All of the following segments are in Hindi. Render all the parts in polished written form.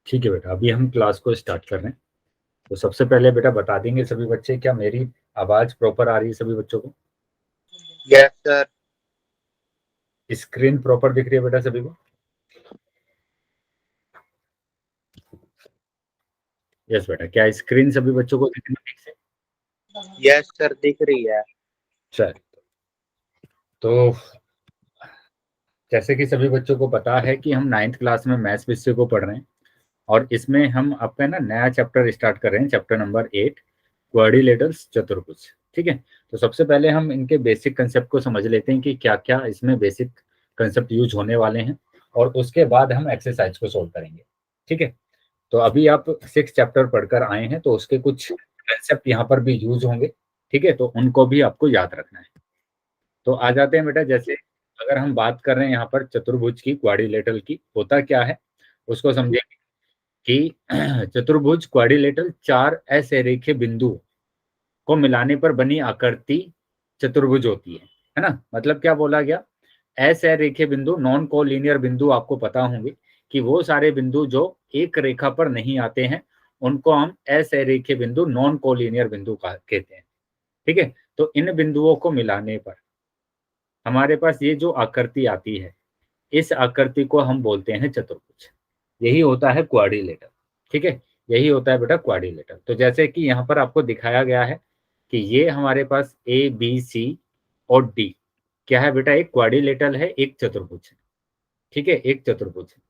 ठीक है बेटा, अभी हम क्लास को स्टार्ट कर रहे हैं। तो सबसे पहले बेटा बता देंगे सभी बच्चे, क्या मेरी आवाज प्रॉपर आ रही है सभी बच्चों को? Yes sir. स्क्रीन प्रॉपर दिख रही है बेटा सभी को? यस बेटा, क्या स्क्रीन सभी बच्चों को दिख रही है ठीक से? यस सर, दिख रही है। चल, तो जैसे कि सभी बच्चों को पता है कि हम 9th क्लास में मैथ्स विषय को पढ़ रहे हैं, और इसमें हम आपका ना नया चैप्टर स्टार्ट कर रहे हैं, चैप्टर नंबर 8, क्वाड्रिलेटरल्स, चतुर्भुज। ठीक है, तो सबसे पहले हम इनके बेसिक कंसेप्ट को समझ लेते हैं कि क्या क्या इसमें बेसिक कंसेप्ट यूज होने वाले हैं, और उसके बाद हम एक्सरसाइज को सोल्व करेंगे। ठीक है, तो अभी आप 6 चैप्टर पढ़कर आए हैं, तो उसके कुछ कंसेप्ट यहाँ पर भी यूज होंगे। ठीक है, तो उनको भी आपको याद रखना है। तो आ जाते हैं बेटा, जैसे अगर हम बात कर रहे हैं यहाँ पर चतुर्भुज की, क्वाड्रिलेटरल की, होता क्या है उसको समझेंगे कि चतुर्भुज क्वाड्रिलेटरल चार असरेखीय बिंदु को मिलाने पर बनी आकृति चतुर्भुज होती है ना। मतलब क्या बोला गया, असरेखीय बिंदु, नॉन कोलिनियर बिंदु आपको पता होंगे कि वो सारे बिंदु जो एक रेखा पर नहीं आते हैं उनको हम असरेखीय बिंदु, नॉन कोलिनियर बिंदु कहते हैं। ठीक है, तो इन बिंदुओं को मिलाने पर हमारे पास ये जो आकृति आती है, इस आकृति को हम बोलते हैं चतुर्भुज। यही होता है क्वाड्रिलेटर। ठीक है, यही होता है बेटा क्वाड्रिलेटर। तो जैसे कि यहाँ पर आपको दिखाया गया है कि ये हमारे पास ए बी सी और डी क्या है बेटा, एक क्वाड्रिलेटरल है, एक चतुर्भुज है। ठीक है, एक चतुर्भुज है।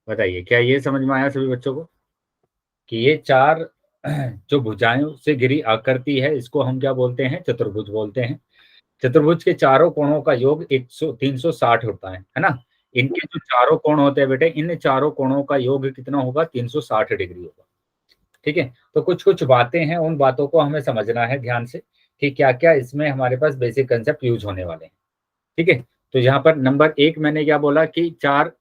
बताइए, क्या ये समझ में आया सभी बच्चों को कि ये चार जो भुजाओं से घिरी आकृति है, इसको हम क्या बोलते हैं, चतुर्भुज बोलते हैं। चतुर्भुज के चारों कोणों का योग 360 होता है ना। इनके जो चारों कोण होते हैं बेटे, इन चारों कोणों का योग कितना होगा, 360 डिग्री होगा। ठीक है, तो कुछ कुछ बातें हैं, उन बातों को हमें समझना है ध्यान से कि क्या क्या इसमें हमारे पास बेसिक कंसेप्ट यूज होने वाले हैं। ठीक है, तो यहाँ पर नंबर 1 मैंने क्या बोला कि चार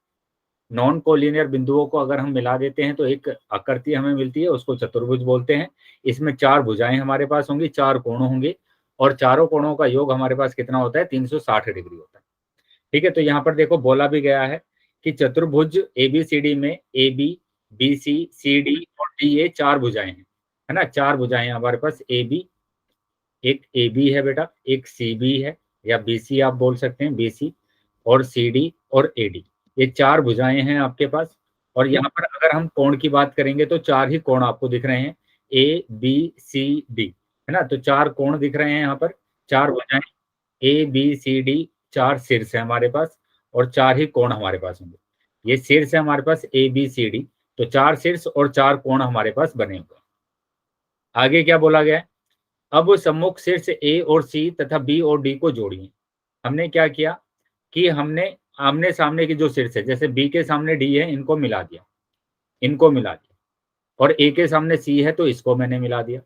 नॉन कोलिनियर बिंदुओं को अगर हम मिला देते हैं तो एक आकृति हमें मिलती है, उसको चतुर्भुज बोलते हैं। इसमें चार भुजाएं हमारे पास होंगी, चार कोण होंगे, और चारों कोणों का योग हमारे पास कितना होता है, 360 डिग्री होता है। ठीक है, तो यहाँ पर देखो बोला भी गया है कि चतुर्भुज एबीसीडी में A B, B C D और डी, ये चार भुजाएं हैं, है ना। चार भुजाएं हमारे पास, ए बी, एक ए बी है बेटा, एक सी बी है, या बी सी आप बोल सकते हैं, बी सी, और सी डी और ए डी, ये चार भुजाएं हैं आपके पास। और यहाँ पर अगर हम कोण की बात करेंगे तो चार ही कोण आपको दिख रहे हैं, ए बी सी डी, है ना। तो चार कोण दिख रहे हैं यहाँ पर, चार भुजाएं, ए बी सी डी, चार शीर्ष है हमारे पास, और चार ही कोण हमारे पास होंगे। ये शीर्ष है हमारे पास ए बी सी डी, तो चार शीर्ष और चार कोण हमारे पास बने हुए। आगे क्या बोला गया है, अब सम्मुख शीर्ष ए और सी तथा बी और डी को जोड़िए। हमने क्या किया कि हमने आमने सामने की जो शीर्ष है, जैसे बी के सामने डी है, इनको मिला दिया, इनको मिला दिया, और ए के सामने सी है तो इसको मैंने मिला दिया।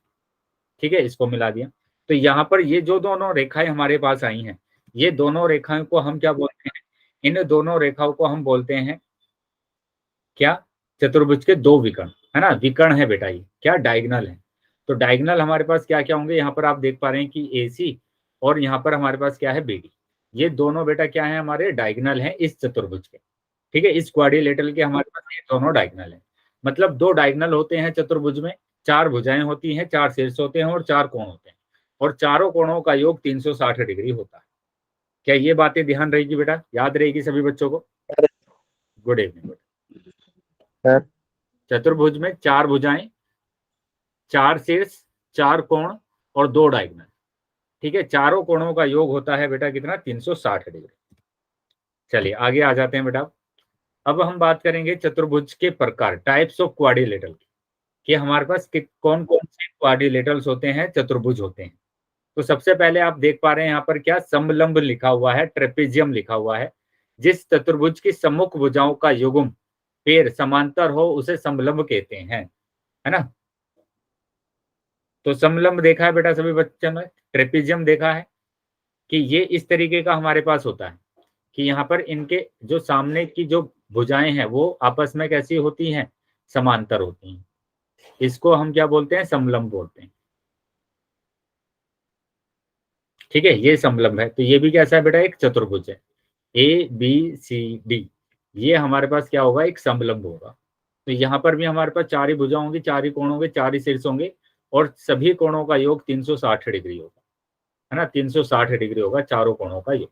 ठीक है, इसको मिला दिया। तो यहाँ पर ये जो दोनों रेखाएं हमारे पास आई हैं, ये दोनों रेखाओं को हम क्या बोलते हैं, इन दोनों रेखाओं को हम बोलते हैं क्या, चतुर्भुज के दो विकर्ण, है ना। विकर्ण है बेटा, ये क्या डायगनल है। तो डायगनल हमारे पास क्या क्या होंगे, यहाँ पर आप देख पा रहे हैं कि ए सी, और यहाँ पर हमारे पास क्या है, बी डी। ये दोनों बेटा क्या है, हमारे डायगनल है इस चतुर्भुज के। ठीक है, इस क्वाड्रिलेटरल के हमारे पास ये दोनों डायगनल है। मतलब दो डायगनल होते हैं चतुर्भुज में, चार भुजाएं होती हैं, चार शीर्ष होते हैं, और चार कोण होते हैं, और चारों कोणों का योग 360 डिग्री होता है। क्या ये बातें ध्यान रहेगी बेटा, याद रहेगी सभी बच्चों को? Good evening. सर। चतुर्भुज में चार भुजाएं, चार शीर्ष, चार कोण और दो डायगनल। ठीक है, चारों कोणों का योग होता है बेटा कितना, 360 डिग्री। चलिए आगे आ जाते हैं बेटा। अब हम बात करेंगे चतुर्भुज के प्रकार, टाइप्स ऑफ क्वाड्रिलेटरल की, कि हमारे पास कौन कौन से क्वाड्रिलेटरल्स होते हैं, चतुर्भुज होते हैं। तो सबसे पहले आप देख पा रहे हैं यहाँ पर क्या, समलंब लिखा हुआ है, ट्रेपेजियम लिखा हुआ है। जिस चतुर्भुज की सम्मुख भुजाओं का युग्म पैर समांतर हो उसे समलंब कहते हैं, है ना। तो समलंब देखा है बेटा सभी बच्चों ने, ट्रेपेजियम देखा है कि ये इस तरीके का हमारे पास होता है कि यहाँ पर इनके जो सामने की जो भुजाएं हैं वो आपस में कैसी होती हैं, समांतर होती हैं। इसको हम क्या बोलते हैं, समलंब बोलते हैं। ठीक है, ये समलंब है। तो ये भी कैसा है बेटा, एक चतुर्भुज है, ए बी सी डी। ये हमारे पास क्या होगा, एक समलंब होगा। तो यहाँ पर भी हमारे पास चार ही भुजा होंगी, चार ही कोण होंगे, चार ही शीर्ष होंगे, और सभी कोणों का योग 360 डिग्री होगा, है ना, 360 डिग्री होगा चारों कोणों का योग।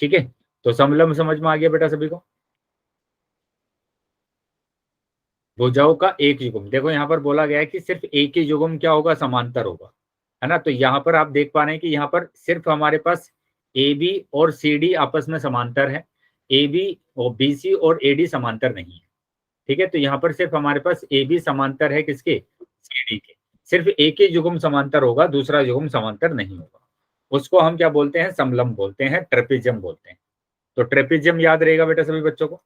ठीक है, तो समलंब समझ में आ गया बेटा सभी को। भुजाओं का एक युग्म, देखो यहाँ पर बोला गया है कि सिर्फ एक ही युग्म क्या होगा, समांतर होगा, है ना। तो यहाँ पर आप देख पा रहे हैं कि यहाँ पर सिर्फ हमारे पास ए बी और सी डी आपस में समांतर है, ए बी और बी सी और ए डी समांतर नहीं है। ठीक है, तो यहाँ पर सिर्फ हमारे पास ए बी समांतर है किसके, सी डी के। सिर्फ एक ही युग्म समांतर होगा, दूसरा युग्म समांतर नहीं होगा। उसको हम क्या बोलते हैं, समलंब बोलते हैं, ट्रेपेजियम बोलते हैं। तो ट्रेपेजियम याद रहेगा बेटा सभी बच्चों को,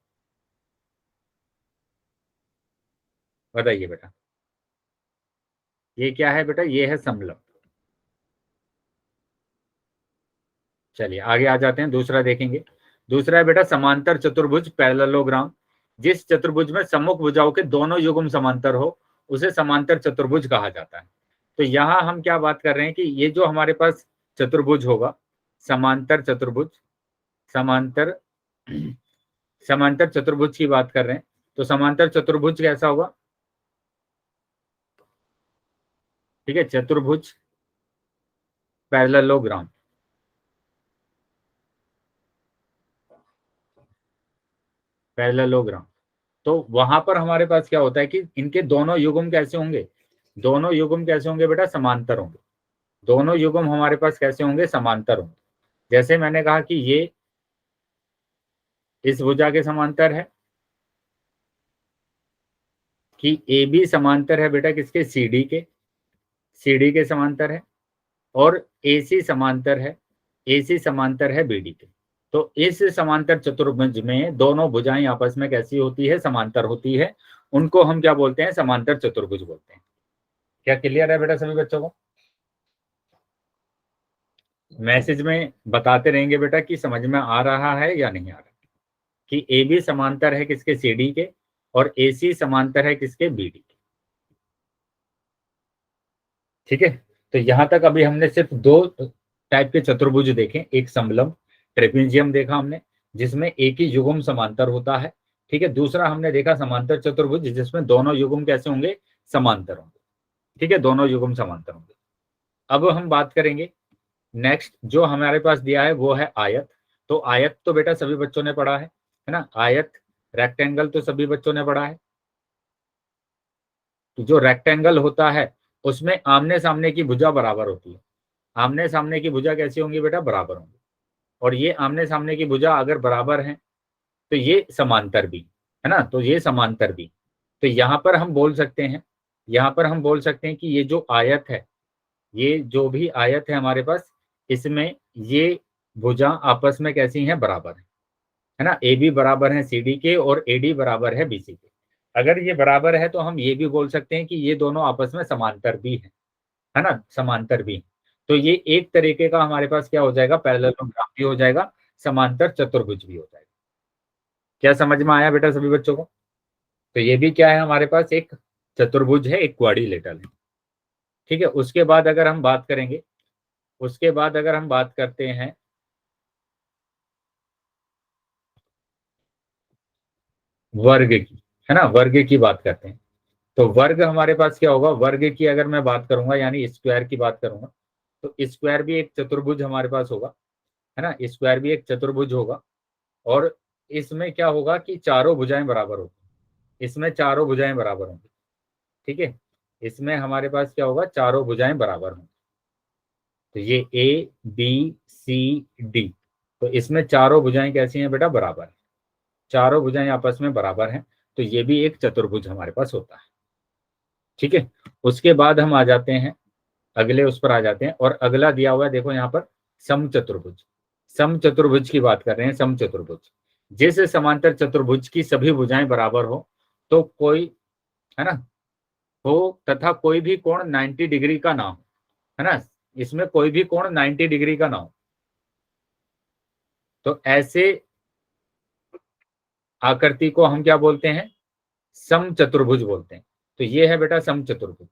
बताइए बेटा। ये क्या है बेटा, ये है समलंब। चलिए आगे आ जाते हैं, दूसरा देखेंगे। दूसरा है बेटा समांतर चतुर्भुज, पैरेललोग्राम। जिस चतुर्भुज में सम्मुख भुजाओं के दोनों युग्म समांतर हो उसे समांतर चतुर्भुज कहा जाता है। तो यहाँ हम क्या बात कर रहे हैं कि ये जो हमारे पास चतुर्भुज होगा, समांतर चतुर्भुज, समांतर समांतर चतुर्भुज की बात कर रहे हैं। तो समांतर चतुर्भुज कैसा होगा, ठीक है, चतुर्भुज पैरेललोग्राम। पैरेललोग्राम, तो वहां पर हमारे पास क्या होता है कि इनके दोनों युग्म कैसे होंगे, दोनों युग्म कैसे होंगे बेटा, समांतर होंगे। दोनों युग्म हमारे पास कैसे होंगे, समांतर होंगे। जैसे मैंने कहा कि ये इस भुजा के समांतर है, कि ए बी समांतर है बेटा किसके, सी डी के, सी डी के समांतर है। और ए सी समांतर है, ए सी समांतर है बी डी के। तो इस समांतर चतुर्भुज में दोनों भुजाएं आपस में कैसी होती है, समांतर होती है। उनको हम क्या बोलते हैं, समांतर चतुर्भुज बोलते हैं। क्या क्लियर है बेटा सभी बच्चों को। मैसेज में बताते रहेंगे बेटा कि समझ में आ रहा है या नहीं आ रहा, कि ए बी समांतर है किसके, सी डी के, और ए सी समांतर है किसके, बी डी के। ठीक है, तो यहां तक अभी हमने सिर्फ दो टाइप के चतुर्भुज देखे, एक समलंब ट्रेपेजियम देखा हमने, जिसमें एक ही युग्म समांतर होता है। ठीक है, दूसरा हमने देखा समांतर चतुर्भुज, जिसमें दोनों युग्म कैसे होंगे, समांतर होंगे। ठीक है, दोनों युग्म समांतर होंगे। अब हम बात करेंगे नेक्स्ट, जो हमारे पास दिया है वो है आयत। तो आयत तो बेटा सभी बच्चों ने पढ़ा है ना, आयत रेक्टेंगल तो सभी बच्चों ने पढ़ा है। तो जो रेक्टेंगल होता है उसमें आमने सामने की भुजा बराबर होती है। आमने सामने की भुजा कैसी होंगी बेटा, बराबर होंगी। और ये आमने सामने की भुजा अगर बराबर है तो ये समांतर भी, है ना, तो ये समांतर भी। तो यहाँ पर हम बोल सकते हैं, यहाँ पर हम बोल सकते हैं कि ये जो आयत है, ये जो भी आयत है हमारे पास, इसमें ये भुजा आपस में कैसी हैं, बराबर है ना। ए बी बराबर है सी डी के और ए डी बराबर है बी सी के। अगर ये बराबर है तो हम ये भी बोल सकते हैं कि ये दोनों आपस में समांतर भी है ना, समांतर भी। तो ये एक तरीके का हमारे पास क्या हो जाएगा, पैरेललोग्राम भी हो जाएगा, समांतर चतुर्भुज भी हो जाएगा। क्या समझ में आया बेटा सभी बच्चों को। तो ये भी क्या है, हमारे पास एक चतुर्भुज है, एक क्वाड्रिलेटरल है। ठीक है, उसके बाद अगर हम बात करेंगे, उसके बाद अगर हम बात करते हैं वर्ग की, है ना, वर्ग की बात करते हैं। तो वर्ग हमारे पास क्या होगा, वर्ग की अगर मैं बात करूंगा यानी स्क्वायर की बात करूंगा, तो स्क्वायर भी एक चतुर्भुज हमारे पास होगा, है ना, स्क्वायर भी एक चतुर्भुज होगा। और इसमें क्या होगा कि चारों भुजाएं बराबर होगी, इसमें चारों भुजाएं बराबर होंगी। ठीक है, इसमें हमारे पास क्या होगा, चारों भुजाएं बराबर होंगी। तो ये ए बी सी डी, तो इसमें चारों भुजाएं कैसी हैं बेटा, बराबर है। चारों भुजाएं आपस में बराबर हैं, तो ये भी एक चतुर्भुज हमारे पास होता है। ठीक है, उसके बाद हम आ जाते हैं अगले, उस पर आ जाते हैं। और अगला दिया हुआ है देखो यहाँ पर, समचतुर्भुज। समचतुर्भुज की बात कर रहे हैं, समचतुर्भुज। जिस समांतर चतुर्भुज की सभी भुजाएं बराबर हो, तो कोई, है ना, हो तथा कोई भी कोण 90 डिग्री का ना हो, है ना, इसमें कोई भी कोण 90 डिग्री का ना हो, तो ऐसे आकृति को हम क्या बोलते हैं, समचतुर्भुज बोलते हैं। तो ये है बेटा समचतुर्भुज,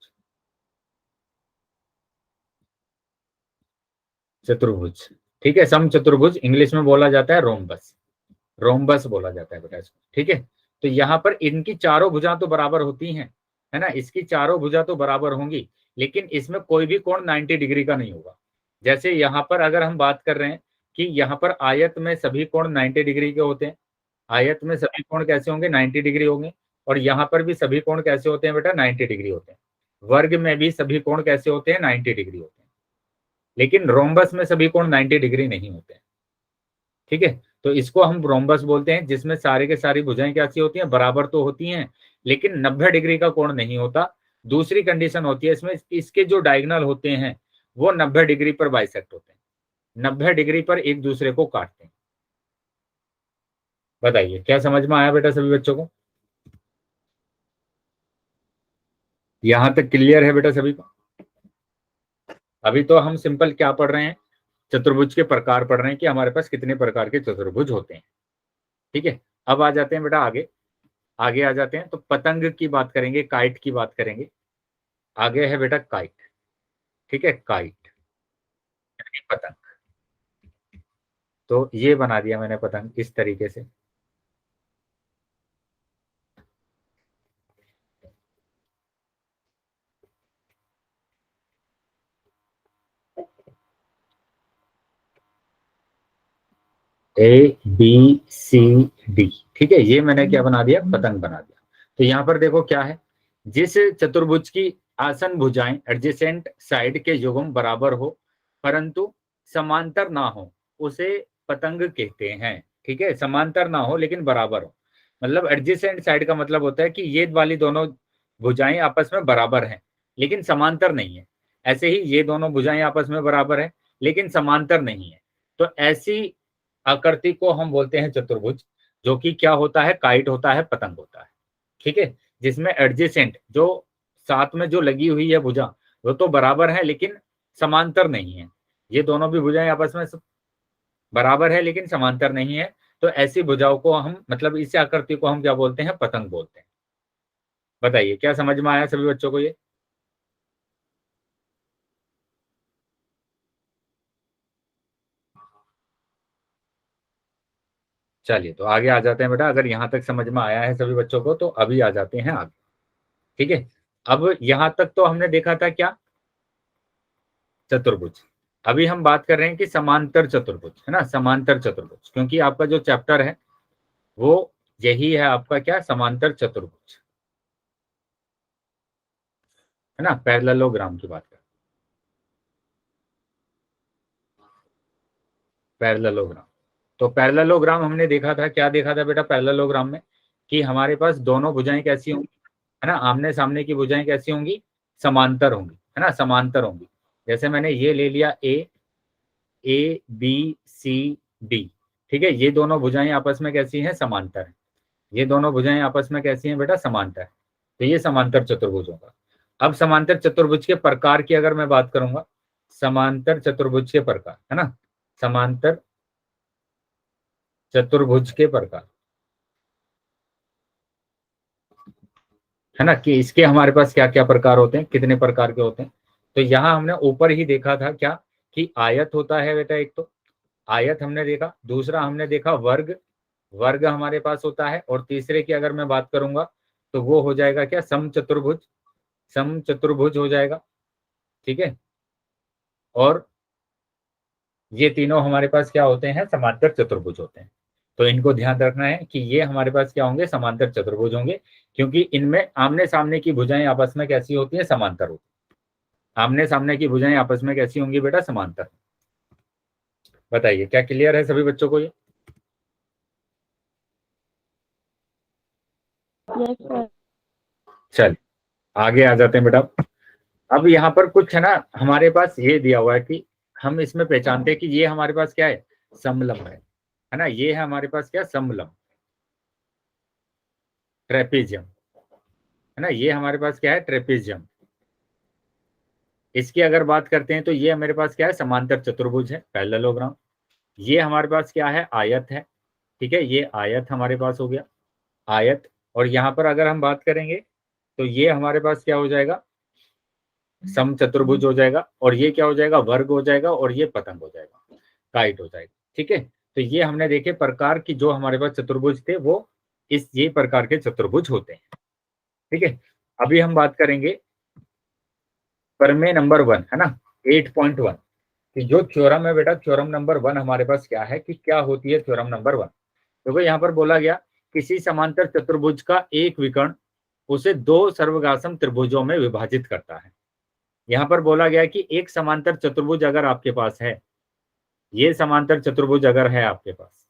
चतुर्भुज। ठीक है, समचतुर्भुज इंग्लिश में बोला जाता है रोम्बस। रोम्बस बोला जाता है बेटा इसको, ठीक है। तो यहाँ पर इनकी चारों भुजा तो बराबर होती हैं, है ना, इसकी चारों भुजा तो बराबर होंगी, लेकिन इसमें कोई भी कोण 90 डिग्री का नहीं होगा। जैसे यहाँ पर अगर हम बात कर रहे हैं कि यहाँ पर आयत में सभी कोण 90 डिग्री के होते हैं, आयत में सभी कोण कैसे होंगे, 90 डिग्री होंगे, और यहाँ पर भी सभी कोण कैसे होते हैं बेटा, 90 डिग्री होते हैं। वर्ग में भी सभी कोण कैसे होते हैं, 90 डिग्री होते हैं, लेकिन रोम्बस में सभी कोण 90 डिग्री नहीं होते हैं, ठीक है। तो इसको हम रोम्बस बोलते हैं, जिसमें सारे के सारी भुजाएं कैसी होती हैं, बराबर तो होती हैं, लेकिन 90 डिग्री का कोण नहीं होता। दूसरी कंडीशन होती है इसमें, इसके जो डायगोनल होते हैं वो 90 डिग्री पर बाइसेक्ट होते हैं, 90 डिग्री पर एक दूसरे को काटते हैं। बताइए क्या समझ में आया बेटा सभी बच्चों को? यहां तक क्लियर है बेटा सभी को? अभी तो हम सिंपल क्या पढ़ रहे हैं, चतुर्भुज के प्रकार पढ़ रहे हैं कि हमारे पास कितने प्रकार के चतुर्भुज होते हैं, ठीक है। अब आ जाते हैं बेटा आगे, आगे आ जाते हैं तो पतंग की बात करेंगे, काइट की बात करेंगे। आगे है बेटा काइट, ठीक है, काइट यानी पतंग। तो ये बना दिया मैंने पतंग इस तरीके से। ABCD, ठीक है, ये मैंने क्या बना दिया, पतंग बना दिया। तो यहाँ पर देखो क्या है, जिस चतुर्भुज की आसन भुजाएं एडजेसेंट साइड के युग्म बराबर हो परंतु समांतर ना हो उसे पतंग कहते हैं, ठीक है। समांतर ना हो लेकिन बराबर हो, मतलब एडजेसेंट साइड का मतलब होता है कि ये वाली दोनों भुजाएं आपस में बराबर हैं लेकिन समांतर नहीं है। ऐसे ही ये दोनों भुजाएं आपस में बराबर है लेकिन समांतर नहीं है। तो ऐसी आकृति को हम बोलते हैं चतुर्भुज, जो कि क्या होता है, काइट होता है, पतंग होता है, ठीक है। जिसमें एडजेसेंट जो साथ में जो लगी हुई है भुजा वो तो बराबर है लेकिन समांतर नहीं है। ये दोनों भी भुजाएं आपस में बराबर है लेकिन समांतर नहीं है। तो ऐसी भुजाओं को हम, मतलब इस आकृति को हम क्या बोलते हैं, पतंग बोलते हैं। बताइए क्या समझ में आया सभी बच्चों को ये? चलिए तो आगे आ जाते हैं बेटा, अगर यहां तक समझ में आया है सभी बच्चों को तो अभी आ जाते हैं आगे, ठीक है। अब यहां तक तो हमने देखा था क्या, चतुर्भुज। अभी हम बात कर रहे हैं कि समांतर चतुर्भुज, है ना, समांतर चतुर्भुज, क्योंकि आपका जो चैप्टर है वो यही है आपका क्या, समांतर चतुर्भुज, है ना, पैरेललोग्राम की बात कर, पैरेललोग्राम। तो पैरेललोग्राम हमने देखा था, क्या देखा था बेटा पैरेललोग्राम में, कि हमारे पास दोनों भुजाएं कैसी होंगी, है ना, आमने सामने की भुजाएं कैसी होंगी, समांतर होंगी, है ना, समांतर होंगी। जैसे मैंने ये ले लिया ABCD, ठीक है, ये दोनों भुजाएं आपस में कैसी हैं, समांतर है। ये दोनों भुजाएं आपस में कैसी हैं बेटा, समांतर है। तो ये समांतर चतुर्भुज होगा। अब समांतर चतुर्भुज के प्रकार की अगर मैं बात करूंगा, समांतर चतुर्भुज के प्रकार, है ना, समांतर चतुर्भुज के प्रकार, है ना, कि इसके हमारे पास क्या क्या प्रकार होते हैं, कितने प्रकार के होते हैं। तो यहाँ हमने ऊपर ही देखा था क्या, कि आयत होता है बेटा, एक तो आयत हमने देखा, दूसरा हमने देखा वर्ग, वर्ग हमारे पास होता है, और तीसरे की अगर मैं बात करूंगा तो वो हो जाएगा क्या, समचतुर्भुज, समचतुर्भुज हो जाएगा, ठीक है। और ये तीनों हमारे पास क्या होते हैं, समांतर चतुर्भुज होते हैं। तो इनको ध्यान रखना है कि ये हमारे पास क्या होंगे, समांतर चतुर्भुज होंगे, क्योंकि इनमें आमने सामने की भुजाएं आपस में कैसी होती है, समांतर होती है। आमने सामने की भुजाएं आपस में कैसी होंगी बेटा, समांतर। बताइए क्या क्लियर है सभी बच्चों को ये? Yes sir. चल आगे आ जाते हैं बेटा। अब यहाँ पर कुछ है ना, हमारे पास ये दिया हुआ है कि हम इसमें पहचानते हैं कि ये हमारे पास क्या है, समलंब है ना, ये है हमारे पास क्या, समलंब, ट्रेपेजियम, है ना, ये हमारे पास क्या है, ट्रेपेजियम। इसकी अगर बात करते हैं तो ये मेरे पास क्या है, समांतर चतुर्भुज है, पैरेललोग्राम। ये हमारे पास क्या है, आयत है, ठीक है, ये आयत हमारे पास हो गया, आयत। और यहाँ पर अगर हम बात करेंगे तो ये हमारे पास क्या हो जाएगा, समचतुर्भुज हो जाएगा, और ये क्या हो जाएगा, वर्ग हो जाएगा, और ये पतंग हो जाएगा, काइट हो जाएगा, ठीक है। तो ये हमने देखे प्रकार की जो हमारे पास चतुर्भुज थे वो ये प्रकार के चतुर्भुज होते हैं। ठीक है, अभी हम बात करेंगे प्रमेय नंबर 1, है ना, 8.1, कि जो थ्योरम है बेटा, थ्योरम नंबर 1 हमारे पास क्या है, कि क्या होती है थ्योरम नंबर 1। देखो यहाँ पर बोला गया किसी समांतर चतुर्भुज का एक विकर्ण उसे दो सर्वगासम त्रिभुजों में विभाजित करता है। यहाँ पर बोला गया कि एक समांतर चतुर्भुज अगर आपके पास है, ये समांतर चतुर्भुज अगर है आपके पास,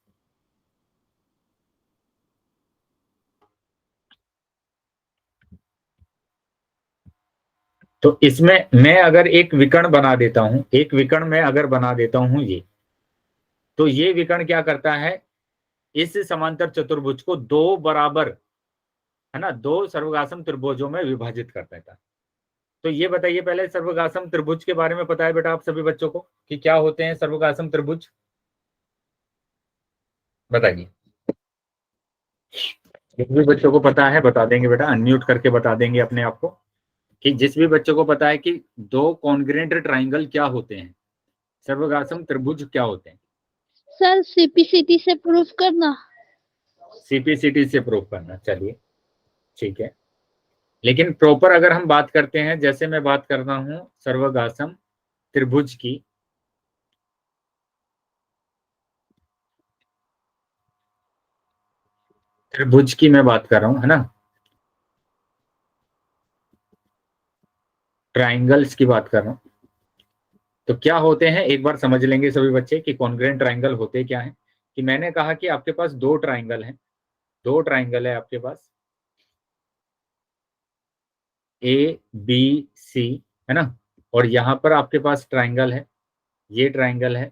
तो इसमें मैं अगर एक विकर्ण बना देता हूं, एक विकर्ण में अगर बना देता हूं ये, तो ये विकर्ण क्या करता है, इस समांतर चतुर्भुज को दो बराबर, है ना, दो सर्वगासम त्रिभुजों में विभाजित कर देता है। तो ये बताइए पहले, सर्वगासम त्रिभुज के बारे में पता है बेटा आप सभी बच्चों को कि क्या होते हैं सर्वगासम त्रिभुज? बताइए, जिस भी बच्चों को पता है बता देंगे बेटा, अनम्यूट करके बता देंगे अपने आप को, कि जिस भी बच्चों को पता है कि दो कॉन्ग्रेंट ट्राइंगल क्या होते हैं, सर्वगासम त्रिभुज क्या होते हैं। सर सीपीसीटी से प्रूफ करना। सीपीसीटी से प्रूफ करना, चलिए ठीक है। लेकिन प्रॉपर अगर हम बात करते हैं, जैसे मैं बात करता हूं सर्वगासम त्रिभुज की, त्रिभुज की मैं बात कर रहा हूं, है ना, ट्राइंगल्स की बात कर रहा हूं, तो क्या होते हैं एक बार समझ लेंगे सभी बच्चे कि कॉन्ग्रेंट ट्राइंगल होते क्या है। कि मैंने कहा कि आपके पास दो ट्राइंगल हैं, दो ट्राइंगल है आपके पास, ए बी सी, है ना, और यहां पर आपके पास ट्राइंगल है, ये ट्राइंगल है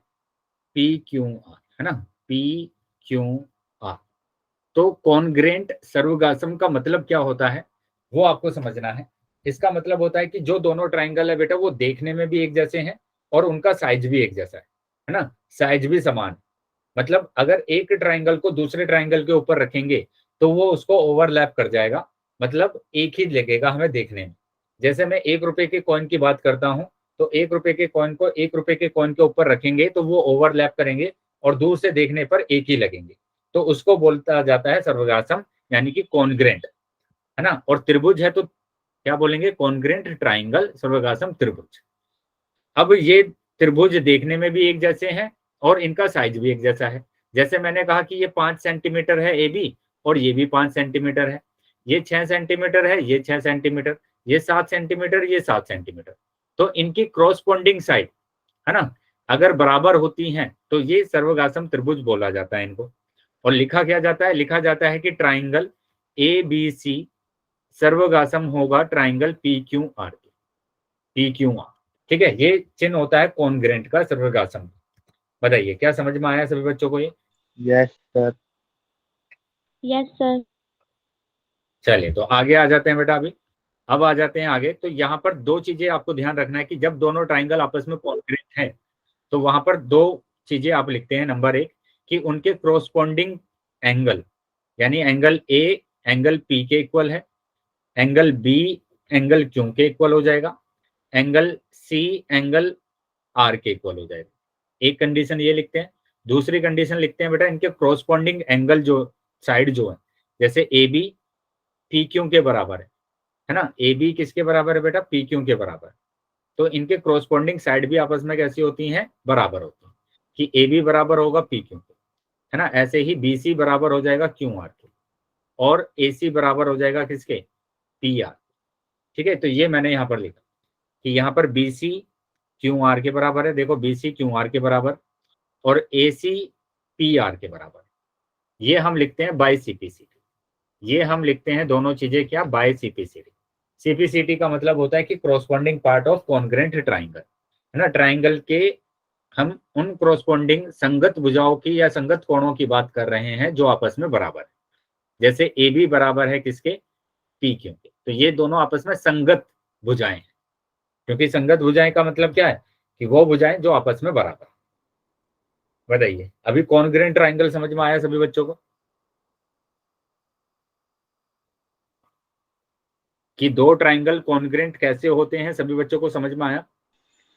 पी क्यू आर, है ना, पी क्यू आर। तो कॉन्ग्रेंट सर्वगासम का मतलब क्या होता है वो आपको समझना है। इसका मतलब होता है कि जो दोनों ट्राइंगल है बेटा वो देखने में भी एक जैसे हैं और उनका साइज भी एक जैसा है ना, साइज भी समान। मतलब अगर एक ट्राइंगल को दूसरे ट्राइंगल के ऊपर रखेंगे तो वो उसको ओवरलैप कर जाएगा, मतलब एक ही लगेगा हमें देखने में। जैसे मैं 1 रुपए के कॉइन की बात करता हूं, तो 1 रुपए के कॉइन को 1 रुपए के कॉइन के ऊपर रखेंगे तो वो ओवरलैप करेंगे और दूर से देखने पर एक ही लगेंगे, तो उसको बोलता जाता है सर्वगासम, यानी कि कॉन्ग्रेंट, है ना। और त्रिभुज है तो क्या बोलेंगे, कॉन्ग्रेंट ट्राइंगल सर्वगासम त्रिभुज। अब ये त्रिभुज देखने में भी एक जैसे हैं और इनका साइज भी एक जैसा है। जैसे मैंने कहा कि ये 5 सेंटीमीटर है ए बी, और ये भी 5 सेंटीमीटर है, ये 6 सेंटीमीटर है, ये 6 सेंटीमीटर, ये 7 सेंटीमीटर, ये 7 सेंटीमीटर। तो इनकी क्रॉसपोंडिंग साइड, है ना, अगर बराबर होती हैं तो ये सर्वगासम त्रिभुज बोला जाता है इनको। और लिखा क्या जाता है, लिखा जाता है कि ट्राइंगल ए बी सी सर्वगासम होगा triangle P Q R, P Q R. ठीक है, ये चिन्ह होता है कॉन्ग्रेंट का सर्वगासम। बताइए क्या समझ में आया सभी बच्चों को ये? Yes sir. Yes sir. चलिए तो आगे आ जाते हैं बेटा, अभी अब आ जाते हैं आगे। तो यहाँ पर दो चीजें आपको ध्यान रखना है कि जब दोनों ट्राइंगल आपस में कॉन्ग्रेंट है तो वहां पर दो चीजें आप लिखते हैं। नंबर एक, कि उनके क्रोस्पॉन्डिंग एंगल, यानी एंगल ए एंगल पी के इक्वल है, एंगल बी एंगल क्यू के इक्वल हो जाएगा, एंगल सी एंगल आर के इक्वल हो जाएगा। एक कंडीशन ये लिखते हैं। दूसरी कंडीशन लिखते हैं बेटा, इनके क्रोस्पॉन्डिंग एंगल जो साइड जो है, जैसे ए बी पी क्यू के बराबर है ना, ए बी किसके बराबर है बेटा, पी क्यू के बराबर। तो इनके क्रोस्पॉन्डिंग साइड भी आपस में कैसी होती हैं, बराबर होती हैं, कि ए बी बराबर होगा पी क्यू के, है ना। ऐसे ही बी सी बराबर हो जाएगा क्यू आर के, और ए सी बराबर हो जाएगा किसके, पी आर। ठीक है, तो ये मैंने यहाँ पर लिखा कि यहाँ पर बी सी क्यू आर के बराबर है, देखो बी सी क्यू आर के बराबर, और ए सी पी आर के बराबर। ये हम लिखते हैं बाय सीपीसीटी, ये हम लिखते हैं दोनों चीजें क्या, बाय सीपीसीटी। सीपीसीटी का मतलब होता है कि corresponding part of congruent triangle, है ना। ट्राइंगल के हम उन क्रोस्पॉन्डिंग संगत भुजाओं की या संगत कोणों की बात कर रहे हैं जो आपस में बराबर है। जैसे ए बी बराबर है किसके, पी क्यू के, तो ये दोनों आपस में संगत भुजाएं हैं। क्योंकि संगत भुजाएं का मतलब क्या है, कि वो भुजाएं जो आपस में बराबर। बताइए अभी कॉन्ग्रेंट ट्राइंगल समझ में आया सभी बच्चों को, कि दो ट्राइंगल कॉन्ग्रेंट कैसे होते हैं, सभी बच्चों को समझ में आया?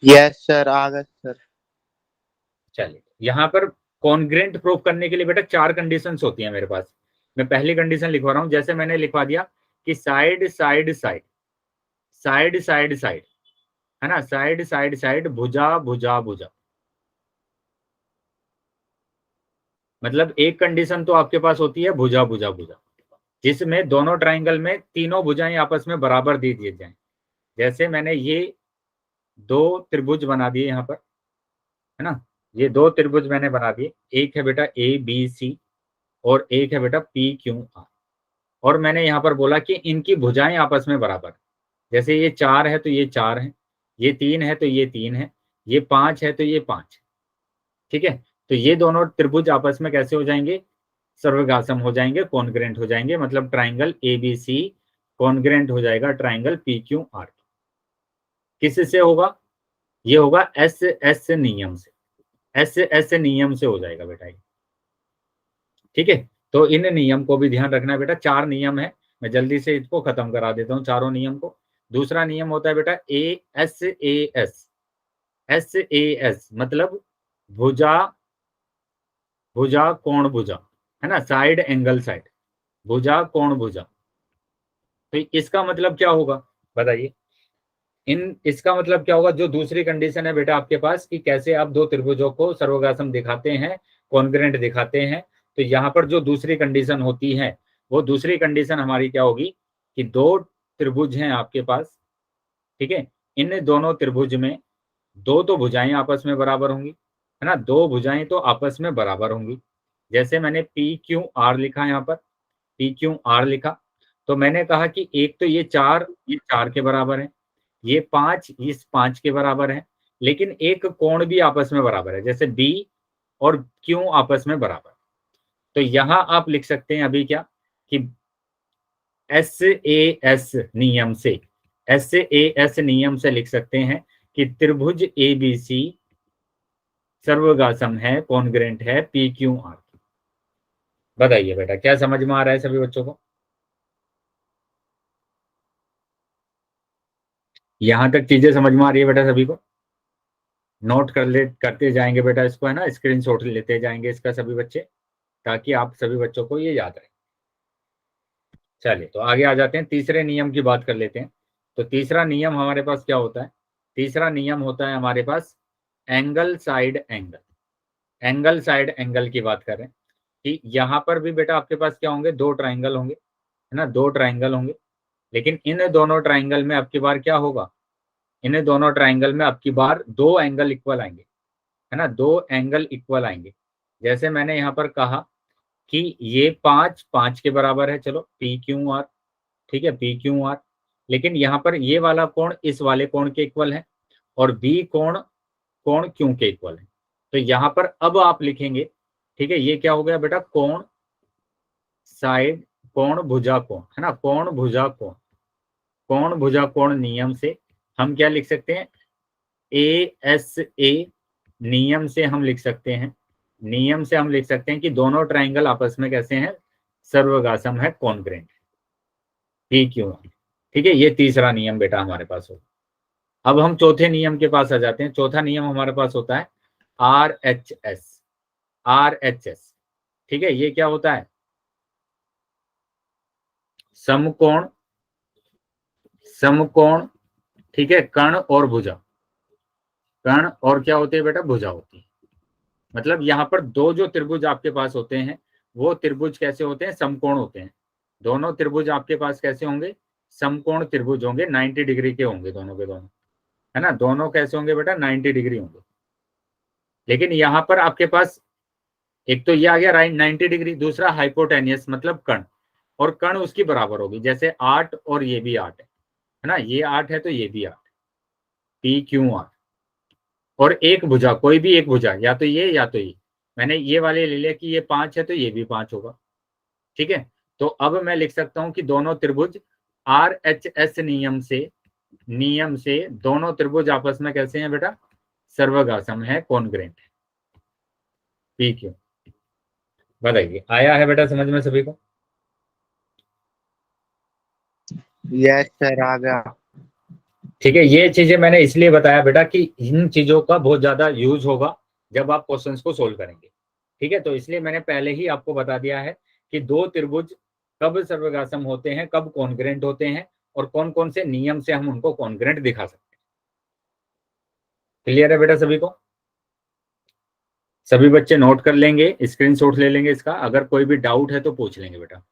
यस सर, आ गए सर। चलिए यहाँ पर कॉन्ग्रेंट प्रूव करने के लिए बेटा 4 कंडीशंस होती हैं मेरे पास। मैं पहली कंडीशन लिखवा रहा हूं, जैसे मैंने लिखवा दिया कि side side side, side side side, है ना, साइड साइड साइड, भुजा भुजा भुजा। मतलब एक कंडीशन तो आपके पास होती है भुजा भुजा भुजा, जिसमें दोनों ट्राइंगल में तीनों भुजाएं आपस में बराबर दे दिए जाएं। जैसे मैंने ये 2 त्रिभुज बना दिए यहाँ पर, है ना, ये 2 त्रिभुज मैंने बना दिए, एक है बेटा ABC और एक है बेटा PQR, और मैंने यहाँ पर बोला कि इनकी भुजाएं आपस में बराबर, जैसे ये 4 है तो ये 4 है, ये 3 है तो ये 3 है, ये 5 है तो ये 5, ठीक है। तो ये दोनों त्रिभुज आपस में कैसे हो जाएंगे, सर्वगासम हो जाएंगे, कॉन्ग्रेंट हो जाएंगे, मतलब ट्राइंगल ABC कॉन्ग्रेंट हो जाएगा ट्राइंगल PQR। किससे होगा, ये होगा SS नियम से, SS नियम से हो जाएगा बेटा ये, ठीक है। तो इन नियम को भी ध्यान रखना है बेटा, 4 नियम है, मैं जल्दी से इसको खत्म करा देता हूँ चारों नियम को। दूसरा नियम होता है बेटा ASAS, SAS मतलब भुजा भुजा कोण भुजा, है ना, साइड एंगल साइड, भुजा कोण भुजा। तो इसका मतलब क्या होगा बताइए, इसका मतलब क्या होगा, जो दूसरी कंडीशन है बेटा आपके पास कि कैसे आप 2 त्रिभुजों को सर्वगासम दिखाते हैं, कॉन्ग्रेंट दिखाते हैं, तो यहाँ पर जो दूसरी कंडीशन होती है वो दूसरी कंडीशन हमारी क्या होगी कि 2 त्रिभुज हैं आपके पास, ठीक है, इन दोनों त्रिभुज में 2 तो भुजाएं आपस में बराबर होंगी, है ना, 2 भुजाएं तो आपस में बराबर होंगी। जैसे मैंने PQR लिखा यहाँ पर, PQR लिखा, तो मैंने कहा कि एक तो ये 4 के बराबर है, ये 5 इस 5 के बराबर है, लेकिन एक कोण भी आपस में बराबर है, जैसे B और Q आपस में बराबर। तो यहां आप लिख सकते हैं अभी क्या कि SAS नियम से, SAS नियम से लिख सकते हैं कि त्रिभुज ABC सर्वगासम है, कॉन्ग्रेंट है PQR। बताइए बेटा क्या समझ में आ रहा है सभी बच्चों को, यहां तक चीजें समझ में आ रही है बेटा सभी को? नोट करते जाएंगे बेटा इसको, है ना, स्क्रीनशॉट लेते जाएंगे इसका सभी बच्चे, ताकि आप सभी बच्चों को ये याद रहे। चलिए तो आगे आ जाते हैं, तीसरे नियम की बात कर लेते हैं। तो तीसरा नियम हमारे पास क्या होता है, तीसरा नियम होता है हमारे पास angle side angle. Angle side angle की बात करें कि यहाँ पर भी बेटा आपके पास क्या होंगे, 2 ट्राइंगल होंगे, है ना, 2 ट्राइंगल होंगे, लेकिन इन दोनों ट्राइंगल में अब की बार क्या होगा, इन दोनों ट्राइंगल में अब की बार 2 एंगल इक्वल आएंगे, है ना, 2 एंगल इक्वल आएंगे। जैसे मैंने यहाँ पर कहा कि ये 5 के बराबर है, चलो PQR, ठीक है, PQR, लेकिन यहाँ पर ये वाला कोण इस वाले कोण के इक्वल है और B कोण कोण Q के इक्वल है। तो यहाँ पर अब आप लिखेंगे, ठीक है, ये क्या हो गया बेटा, कोण साइड कोण भुजा कोण, है ना, कोण भुजा कोण, कोण भुजा कोण नियम से हम क्या लिख सकते हैं, ASA नियम से हम लिख सकते हैं, नियम से हम लिख सकते हैं कि दोनों ट्राइंगल आपस में कैसे हैं, सर्वगासम है, कॉन्ग्रेंट, PQR, ठीक है। ये तीसरा नियम बेटा हमारे पास हो। अब हम चौथे नियम के पास आ जाते हैं। चौथा नियम हमारे पास होता है RHS, RHS, ठीक है, ये क्या होता है, समकोण, समकोण, ठीक है, कर्ण और भुजा, कर्ण और क्या होते हैं बेटा, भुजा होती है। मतलब यहाँ पर 2 जो त्रिभुज आपके पास होते हैं वो त्रिभुज कैसे होते हैं, समकोण होते हैं। दोनों त्रिभुज आपके पास कैसे होंगे, समकोण त्रिभुज होंगे, 90 डिग्री के होंगे दोनों के दोनों, है ना, दोनों कैसे होंगे बेटा, 90 डिग्री होंगे। लेकिन यहाँ पर आपके पास एक तो ये आ गया राइट 90 डिग्री, दूसरा हाइपोटेनियस मतलब कर्ण, और कर्ण उसकी बराबर होगी, जैसे 8 और ये भी 8 है ना, ये 8 है तो ये भी 8, PQR। और एक भुजा, कोई भी एक भुजा, या तो ये या तो ये, मैंने ये वाले ले लिया कि ये 5 है तो ये भी 5 होगा, ठीक है। तो अब मैं लिख सकता हूं कि दोनों त्रिभुज RHS नियम से दोनों त्रिभुज आपस में कैसे हैं बेटा, सर्वगासम है, कॉन्ग्रेंट है, PQ। बताइए आया है बेटा समझ में सभी को? यस सर, आ गया। ठीक है, ये चीजें मैंने इसलिए बताया बेटा कि इन चीजों का बहुत ज्यादा यूज होगा जब आप क्वेश्चंस को सोल्व करेंगे, ठीक है, तो इसलिए मैंने पहले ही आपको बता दिया है कि दो त्रिभुज कब सर्वगासम होते हैं, कब कॉन्ग्रेंट होते हैं, और कौन कौन से नियम से हम उनको कॉन्ग्रेंट दिखा सकते हैं। क्लियर है बेटा सभी को? सभी बच्चे नोट कर लेंगे, स्क्रीनशॉट ले लेंगे इसका, अगर कोई भी डाउट है तो पूछ लेंगे बेटा।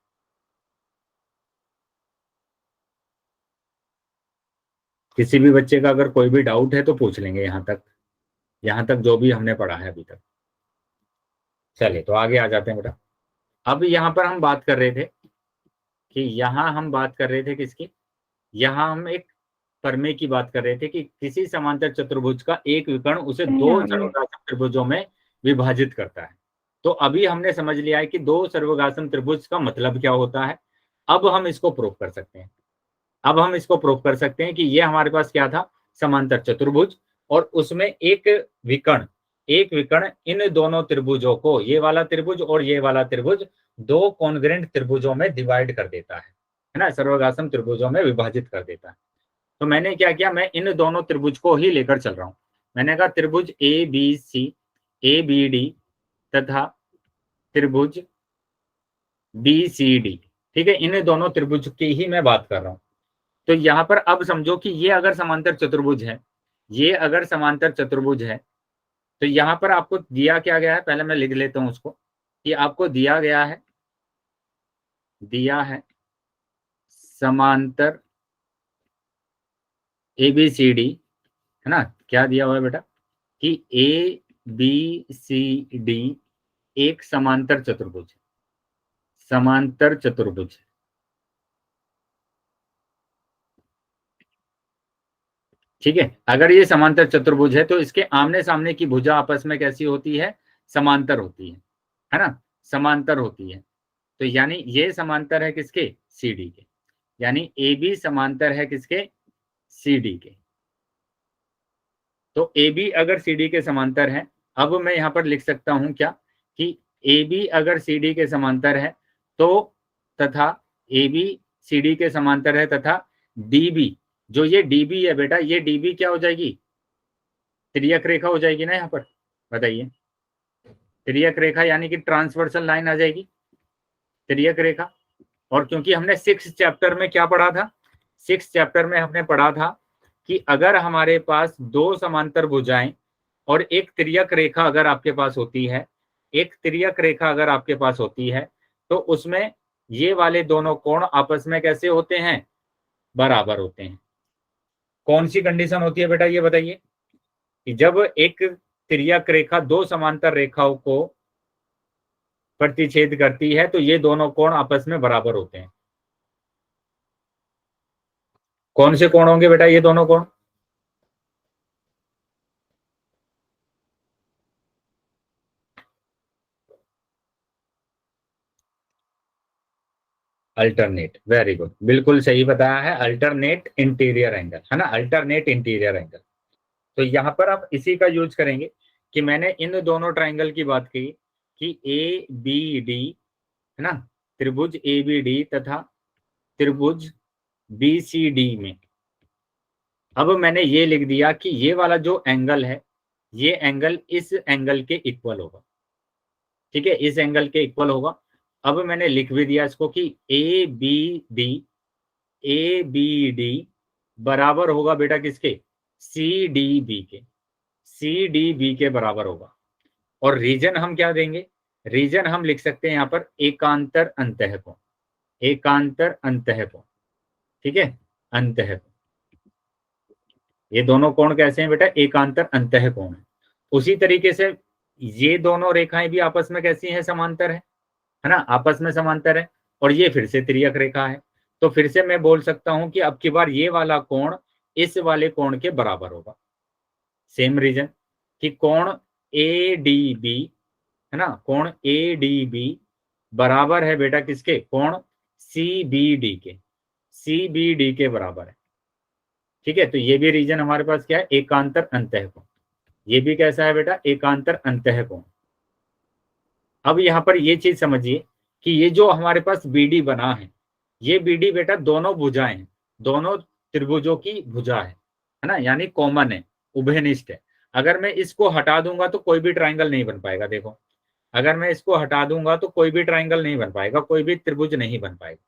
किसी भी बच्चे का अगर कोई भी डाउट है तो पूछ लेंगे, यहां तक जो भी हमने पढ़ा है अभी तक। चलिए तो आगे आ जाते हैं बेटा। अब यहाँ पर हम बात कर रहे थे कि किसकी, यहाँ हम एक प्रमेय की बात कर रहे थे कि किसी समांतर चतुर्भुज का एक विकर्ण उसे दो सर्वगासम त्रिभुजों में विभाजित करता है। तो अभी हमने समझ लिया है कि दो सर्वगासम त्रिभुज का मतलब क्या होता है। अब हम इसको प्रूव कर सकते हैं कि ये हमारे पास क्या था, समांतर चतुर्भुज, और उसमें एक विकर्ण इन दोनों त्रिभुजों को, ये वाला त्रिभुज और ये वाला त्रिभुज, दो कॉन्ग्रेंट त्रिभुजों में डिवाइड कर देता है ना, सर्वगासम त्रिभुजों में विभाजित कर देता है। तो मैंने क्या किया, मैं इन दोनों त्रिभुज को ही लेकर चल रहा हूं। मैंने कहा त्रिभुज ए बी डी तथा त्रिभुज बी सी डी, ठीक है, इन दोनों त्रिभुज की ही मैं बात कर रहा हूं। तो यहां पर अब समझो कि ये अगर समांतर चतुर्भुज है, तो यहां पर आपको दिया क्या गया है, पहले मैं लिख लेता हूं उसको, कि आपको दिया है समांतर ए बी सी डी, है ना, क्या दिया हुआ है बेटा, कि ए बी सी डी एक समांतर चतुर्भुज ठीक है। अगर ये समांतर चतुर्भुज है तो इसके आमने सामने की भुजा आपस में कैसी होती है, समांतर होती है ना, समांतर होती है। तो यानी ये समांतर है किसके, सी डी के, यानी ए बी समांतर है किसके, सी डी के। तो ए बी अगर सी डी के समांतर है, अब मैं यहां पर लिख सकता हूं क्या, कि ए बी अगर सी डी के समांतर है तो, तथा ए बी सी डी के समांतर है, तथा डी बी, जो ये डी बी है बेटा, ये डी बी क्या हो जाएगी, त्रियक रेखा हो जाएगी ना। यहाँ पर बताइए, त्रियक रेखा यानी कि ट्रांसवर्सल लाइन आ जाएगी, त्रियक रेखा। और क्योंकि हमने 6 चैप्टर में क्या पढ़ा था, 6 चैप्टर में हमने पढ़ा था कि अगर हमारे पास दो समांतर भुजाएं और एक त्रियक रेखा अगर आपके पास होती है, तो उसमें ये वाले दोनों कोण आपस में कैसे होते हैं, बराबर होते हैं। कौन सी कंडीशन होती है बेटा, ये बताइए, कि जब एक त्रियक रेखा दो समांतर रेखाओं को प्रतिच्छेद करती है तो ये दोनों कोण आपस में बराबर होते हैं। कौन से कोण होंगे बेटा ये दोनों कोण, अल्टरनेट, वेरी गुड, बिल्कुल सही बताया है, अल्टरनेट इंटीरियर एंगल, है ना, अल्टरनेट इंटीरियर एंगल। तो यहां पर आप इसी का यूज करेंगे कि मैंने इन दोनों ट्राइंगल की बात की कि ए बी डी, है ना, त्रिभुज ए बी डी तथा त्रिभुज बी सी डी में, अब मैंने ये लिख दिया कि ये वाला जो एंगल है, ये एंगल इस एंगल के इक्वल होगा, ठीक है, इस एंगल के इक्वल होगा। अब मैंने लिख भी दिया इसको कि ए बी डी बराबर होगा बेटा किसके, सी डी बी के बराबर होगा। और रीजन हम क्या देंगे, रीजन हम लिख सकते हैं यहाँ पर एकांतर अंतःकोण, ठीक है, अंतःकोण। ये दोनों कोण कैसे हैं बेटा, एकांतर अंतःकोण है। उसी तरीके से ये दोनों रेखाएं भी आपस में कैसी हैं, समांतर है ना, आपस में समांतर है। और ये फिर से त्रियक रेखा है, तो फिर से मैं बोल सकता हूं कि अब की बार ये वाला कोण इस वाले कोण के बराबर होगा। सेम रीजन कि कोण ए डी बी, है ना, कोण ए डी बी बराबर है बेटा किसके, कोण सी बी डी के बराबर है, ठीक है। तो ये भी रीजन हमारे पास क्या है, एकांतर अंतःकोण। ये भी कैसा है बेटा, एकांतर अंतःकोण। अब यहाँ पर ये चीज समझिए कि ये जो हमारे पास बीडी बना है, ये बीडी बेटा दोनों भुजाएं हैं, दोनों त्रिभुजों की भुजा है ना, यानी कॉमन है, उभयनिष्ठ है। अगर मैं इसको हटा दूंगा तो कोई भी ट्राइंगल नहीं बन पाएगा। देखो अगर मैं इसको हटा दूंगा तो कोई भी ट्राइंगल नहीं बन पाएगा, कोई भी त्रिभुज नहीं बन पाएगा।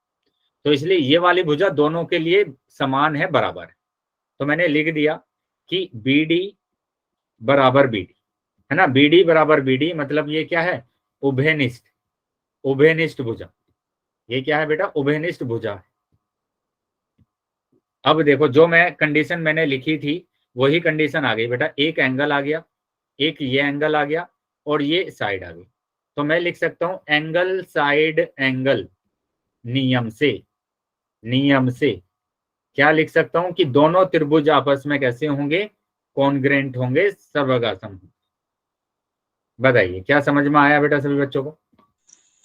तो इसलिए ये वाली भुजा दोनों के लिए समान है, बराबर है। तो मैंने लिख दिया कि बी डी बराबर बी डी, है ना। बी डी बराबर बी डी मतलब ये क्या है, उभयनिष्ठ, उभयनिष्ठ भुजा। ये क्या है बेटा, उभयनिष्ठ भुजा है। अब देखो जो मैं कंडीशन मैंने लिखी थी वही कंडीशन आ गई बेटा। एक एंगल आ गया, एक ये एंगल आ गया और ये साइड आ गई। तो मैं लिख सकता हूं एंगल साइड एंगल नियम से, नियम से क्या लिख सकता हूं कि दोनों त्रिभुज आपस में कैसे होंगे, कॉन्ग्रेंट होंगे, सर्वगासम होंगे। बताइए क्या समझ में आया बेटा सभी बच्चों को?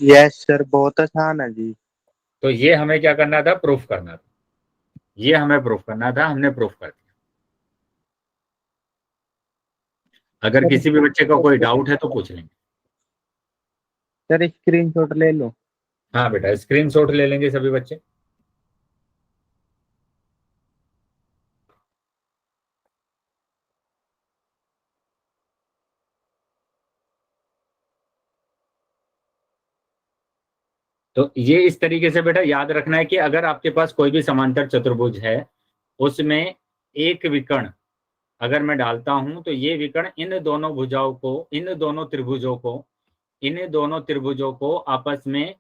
यस सर, बहुत आसान है जी। तो ये हमें क्या करना था, प्रूफ करना था। ये हमें प्रूफ करना था, हमने प्रूफ कर दिया। अगर किसी भी बच्चे का कोई डाउट है तो पूछ लेंगे। सर स्क्रीनशॉट ले लो। हाँ बेटा स्क्रीनशॉट ले लेंगे सभी बच्चे। तो ये इस तरीके से बेटा याद रखना है कि अगर आपके पास कोई भी समांतर चतुर्भुज है, उसमें एक विकर्ण अगर मैं डालता हूं तो ये विकर्ण इन दोनों भुजाओं को, इन दोनों त्रिभुजों को, इन दोनों त्रिभुजों को आपस में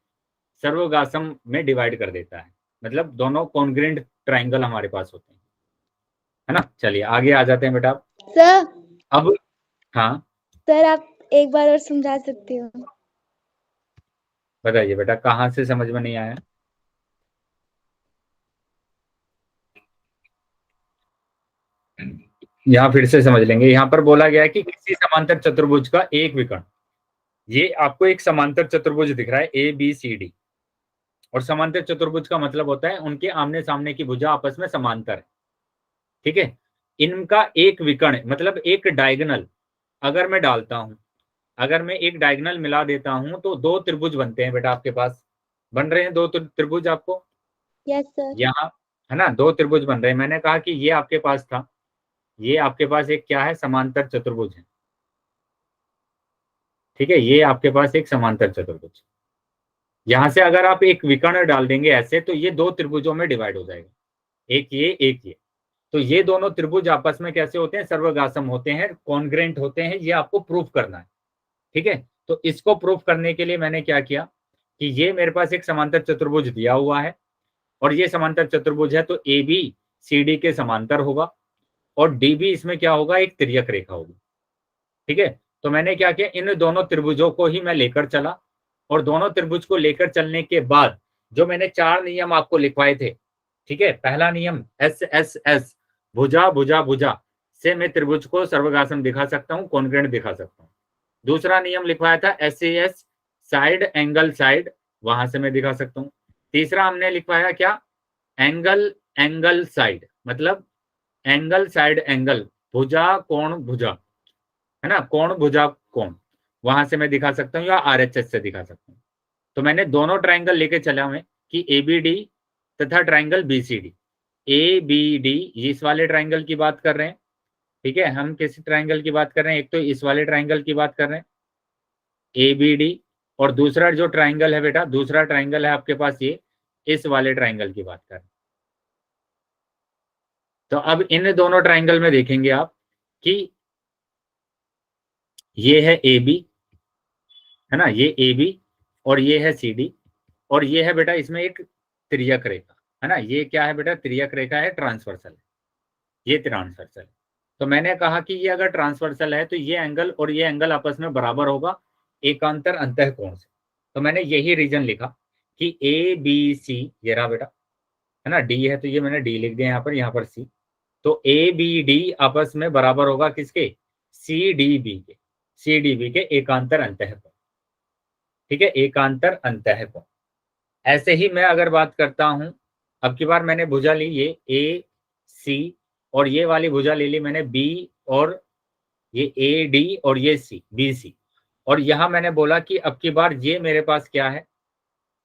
सर्वगासम में डिवाइड कर देता है। मतलब दोनों कॉन्ग्रेंट ट्राइंगल हमारे पास होते हैं, है ना। चलिए आगे आ जाते हैं बेटा। सर अब हाँ सर आप एक बार और समझा सकते हो? बताइए बेटा कहाँ से समझ में नहीं आया? यहाँ फिर से समझ लेंगे। यहाँ पर बोला गया है कि किसी समांतर चतुर्भुज का एक विकर्ण, ये आपको एक समांतर चतुर्भुज दिख रहा है ए बी सी डी, और समांतर चतुर्भुज का मतलब होता है उनके आमने सामने की भुजा आपस में समांतर है, ठीक है। इनका एक विकर्ण मतलब एक डायगोनल अगर मैं डालता हूं, अगर मैं एक डायगोनल मिला देता हूं तो दो त्रिभुज बनते हैं बेटा। आपके पास बन रहे हैं दो त्रिभुज आपको, यस सर। यहाँ है ना, दो त्रिभुज बन रहे हैं। मैंने कहा कि ये आपके पास था, ये आपके पास एक क्या है, समांतर चतुर्भुज है, ठीक है। ये आपके पास एक समांतर चतुर्भुज, यहां से अगर आप एक विकर्ण डाल देंगे ऐसे तो ये दो त्रिभुजों में डिवाइड हो जाएगा, एक ये एक ये। तो ये दोनों त्रिभुज आपस में कैसे होते हैं, सर्वगासम होते हैं, कॉन्ग्रेंट होते हैं। ये आपको प्रूफ करना है, ठीक है। तो इसको प्रूफ करने के लिए मैंने क्या किया कि ये मेरे पास एक समांतर चतुर्भुज दिया हुआ है और ये समांतर चतुर्भुज है, तो ए बी सी डी के समांतर होगा और डी बी इसमें क्या होगा, एक तिर्यक रेखा होगी, ठीक है। तो मैंने क्या किया, इन दोनों त्रिभुजों को ही मैं लेकर चला और दोनों त्रिभुज को लेकर चलने के बाद जो मैंने चार नियम आपको लिखवाए थे, ठीक है। पहला नियम एस एस एस, भुजा भुजा भुजा से मैं त्रिभुज को सर्वगासम दिखा सकता हूं, कॉन्ग्रेंट दिखा सकता हूं। दूसरा नियम लिखवाया था S S, side angle side, वहां से मैं दिखा सकता हूं। तीसरा हमने लिखवाया क्या, एंगल एंगल साइड, मतलब एंगल साइड एंगल, भुजा कोण भुजा, है ना, कोण भुजा कोण, वहां से मैं दिखा सकता हूँ या आरएचएस से दिखा सकता हूँ। तो मैंने दोनों ट्राइंगल लेके चला हूं कि एबीडी तथा triangle BCD. A B D इस वाले ट्राइंगल की बात कर रहे हैं, ठीक है। हम किस ट्राइंगल की बात कर रहे हैं, एक तो इस वाले ट्राइंगल की बात कर रहे हैं ए बी डी, और दूसरा जो ट्राइंगल है बेटा, दूसरा ट्राइंगल है आपके पास ये इस वाले ट्राइंगल की बात कर रहे हैं। तो अब इन दोनों ट्राइंगल में देखेंगे आप कि ये है ए बी, है ना, ये ए बी, और ये है सी डी, और ये है बेटा इसमें एक तिर्यक रेखा, है ना। ये क्या है बेटा, तिर्यक रेखा है, ट्रांसवर्सल है, ये ट्रांसवर्सल है। तो मैंने कहा कि ये अगर ट्रांसवर्सल है तो ये एंगल और ये एंगल आपस में बराबर होगा एकांतर अंतःकोण से। तो मैंने यही रीजन लिखा कि ए बी सी, ये रहा बेटा, है ना, डी है तो ये मैंने डी लिख दिया यहाँ पर सी। तो ए बी डी आपस में बराबर होगा किसके, सी डी बी के, सी डी बी के एकांतर अंतःकोण, ठीक है, एकांतर अंतःकोण। ऐसे ही मैं अगर बात करता हूं, अब की बार मैंने भुजा ली ये ए सी, और ये वाली भुजा ले ली मैंने बी, और ये ए डी, और ये सी बी सी, और यहां मैंने बोला कि अब की बार ये मेरे पास क्या है,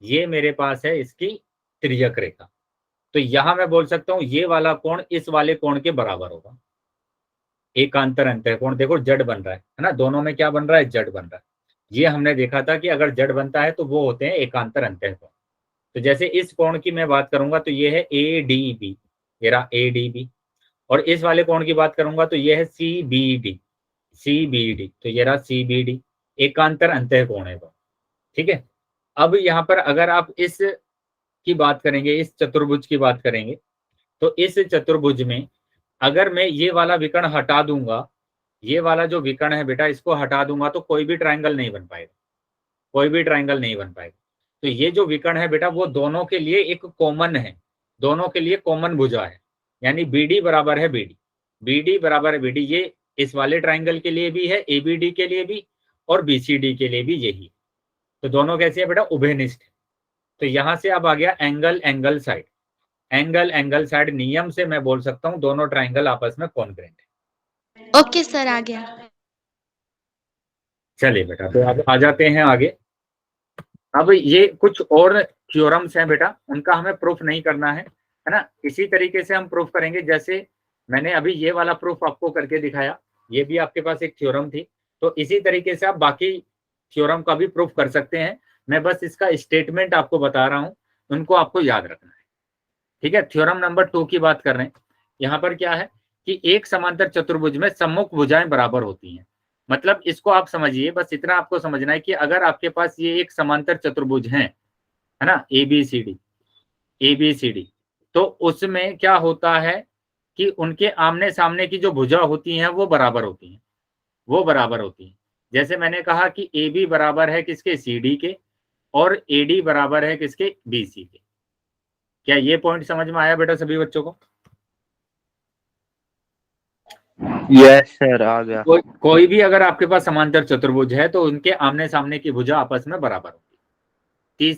ये मेरे पास है इसकी तिर्यक रेखा। तो यहां मैं बोल सकता हूं ये वाला कोण इस वाले कोण के बराबर होगा, एकांतर अंतःकोण। देखो जड बन रहा है ना, दोनों में क्या बन रहा है, जड बन रहा है। ये हमने देखा था कि अगर जड़ बनता है तो वो होते हैं एकांतर अंतःकोण। तो जैसे इस कोण की मैं बात करूंगा तो ये है ADB, ये रहा ADB, और इस वाले कोण की बात करूंगा तो ये है CBD, तो ये रहा CBD, एकांतर अंतःकोण है वो, ठीक है। अब यहाँ पर अगर आप इस की बात करेंगे, इस चतुर्भुज की बात करेंगे, तो इस चतुर्भुज में अगर मैं ये वाला विकर्ण हटा दूंगा, ये वाला जो विकर्ण है बेटा इसको हटा दूंगा तो कोई भी ट्रायंगल नहीं बन पाएगा, कोई भी ट्रायंगल नहीं बन पाएगा। तो ये जो विकर्ण है बेटा वो दोनों के लिए एक कॉमन है, दोनों के लिए कॉमन भुजा है, यानी BD बराबर है BD, BD बराबर है BD, ये इस वाले ट्रायंगल के लिए भी है, ABD के लिए भी और BCD के लिए भी यही। तो दोनों कैसे है बेटा, उभयनिष्ठ। तो यहां से अब आ गया angle angle side, angle angle side नियम से मैं बोल सकता हूं दोनों ट्रायंगल आपस में कॉन्ग्रुएंट है। ओके सर, आ गया। चलिए बेटा, तो अब आ जाते हैं आगे। अब ये कुछ और थ्योरम्स हैं बेटा, उनका हमें प्रूफ नहीं करना है ना। इसी तरीके से हम प्रूफ करेंगे, जैसे मैंने अभी ये वाला प्रूफ आपको करके दिखाया, ये भी आपके पास एक थ्योरम थी, तो इसी तरीके से आप बाकी थ्योरम का भी प्रूफ कर सकते हैं। मैं बस इसका स्टेटमेंट आपको बता रहा हूं, उनको आपको याद रखना है, ठीक है। थ्योरम नंबर 2 की बात कर रहे हैं। यहाँ पर क्या है कि एक समांतर चतुर्भुज में सम्मुख भुजाएं बराबर होती हैं। मतलब इसको आप समझिए, बस इतना आपको समझना है कि अगर आपके पास ये एक समांतर चतुर्भुज है ना, ABCD, तो उसमें क्या होता है कि उनके आमने सामने की जो भुजा होती हैं वो बराबर होती हैं, वो बराबर होती हैं। जैसे मैंने कहा कि AB बराबर है किसके, CD के, और AD बराबर है किसके, BC के। क्या ये पॉइंट समझ में आया बेटा सभी बच्चों को? यस सर, आ गया। कोई भी अगर आपके पास समांतर चतुर्भुज है तो उनके आमने सामने की भुजा आपस में बराबर होगी।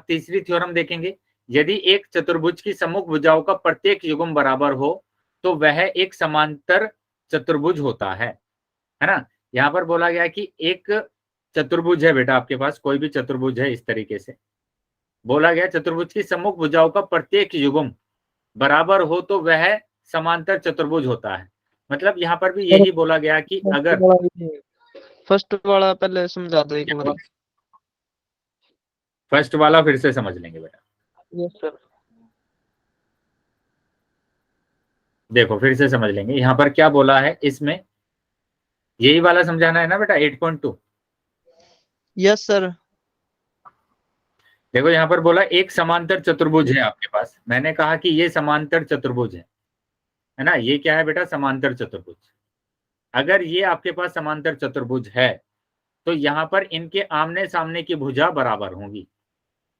तीसरी थ्योरम देखेंगे, यदि एक चतुर्भुज की सम्मुख भुजाओं का प्रत्येक युग्म बराबर हो तो वह एक समांतर चतुर्भुज होता है ना। यहाँ पर बोला गया कि एक चतुर्भुज है बेटा आपके पास, कोई भी चतुर्भुज है, इस तरीके से बोला गया चतुर्भुज की सम्मुख भुजाओं का प्रत्येक युग्म बराबर हो तो वह समांतर चतुर्भुज होता है। मतलब यहाँ पर भी यही बोला गया कि अगर फर्स्ट वाला पहले समझा दो एक बार। फर्स्ट वाला फिर से समझ लेंगे बेटा। Yes sir. देखो फिर से समझ लेंगे, यहाँ पर क्या बोला है, इसमें यही वाला समझाना है ना बेटा 8.2। Yes sir. देखो यहाँ पर बोला एक समांतर चतुर्भुज है आपके पास, मैंने कहा कि ये समांतर चतुर्भुज है ना। ये क्या है बेटा, समांतर चतुर्भुज। अगर ये आपके पास समांतर चतुर्भुज है तो यहाँ पर इनके आमने सामने की भुजा बराबर होंगी।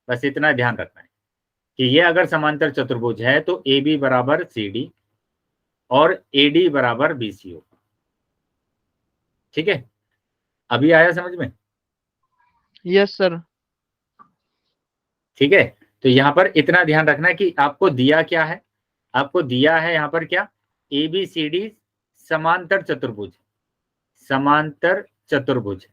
बस इतना ध्यान रखना है कि ये अगर समांतर चतुर्भुज है तो AB बराबर CD और AD बराबर BC होगा, ठीक है। अभी आया समझ में? Yes sir. ठीक है, तो यहाँ पर इतना ध्यान रखना है कि आपको दिया क्या है, आपको दिया है यहाँ पर क्या, ABCD समांतर चतुर्भुज, समांतर चतुर्भुज।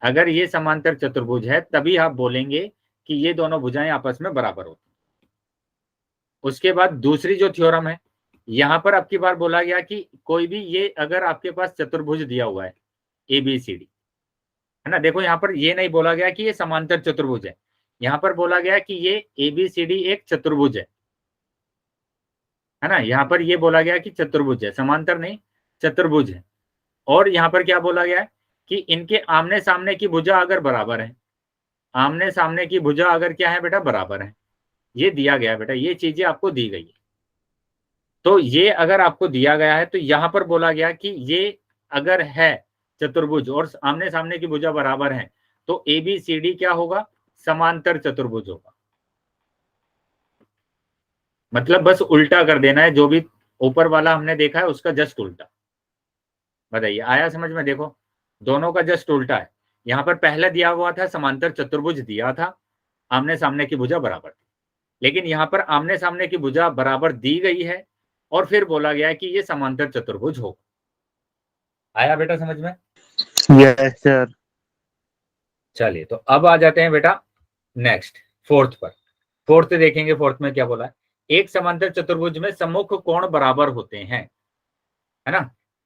अगर ये समांतर चतुर्भुज है तभी आप बोलेंगे कि ये दोनों भुजाएं आपस में बराबर होती हैं। उसके बाद दूसरी जो थ्योरम है, यहाँ पर अब की बार बोला गया कि कोई भी ये अगर आपके पास चतुर्भुज दिया हुआ है ABCD, है ना। देखो यहाँ पर ये नहीं बोला गया कि ये समांतर चतुर्भुज है, यहाँ पर बोला गया कि ये ABCD एक चतुर्भुज है ना। यहाँ पर ये बोला गया कि चतुर्भुज है, समांतर नहीं चतुर्भुज है। और यहाँ पर क्या बोला गया है कि इनके आमने सामने की भुजा अगर बराबर है, आमने सामने की भुजा अगर क्या है बेटा, बराबर है, ये दिया गया है बेटा, ये चीजें आपको दी गई है। तो ये अगर आपको दिया गया है तो यहाँ पर बोला गया कि ये अगर है चतुर्भुज और आमने सामने की भुजा बराबर है तो ABCD क्या होगा, समांतर चतुर्भुज होगा। मतलब बस उल्टा कर देना है, जो भी ऊपर वाला हमने देखा है उसका जस्ट उल्टा। बताइए आया समझ में? देखो दोनों का जस्ट उल्टा है। यहाँ पर पहले दिया हुआ था समांतर चतुर्भुज दिया था, आमने सामने की भुजा बराबर थी, लेकिन यहाँ पर आमने सामने की भुजा बराबर दी गई है और फिर बोला गया है कि ये समांतर चतुर्भुज हो। आया बेटा समझ में? Yes sir. चलिए तो अब आ जाते हैं बेटा नेक्स्ट फोर्थ पर। फोर्थ देखेंगे, फोर्थ में क्या बोला है, एक समांतर चतुर्भुज में सम्मुख कोण बराबर होते हैं, है ना।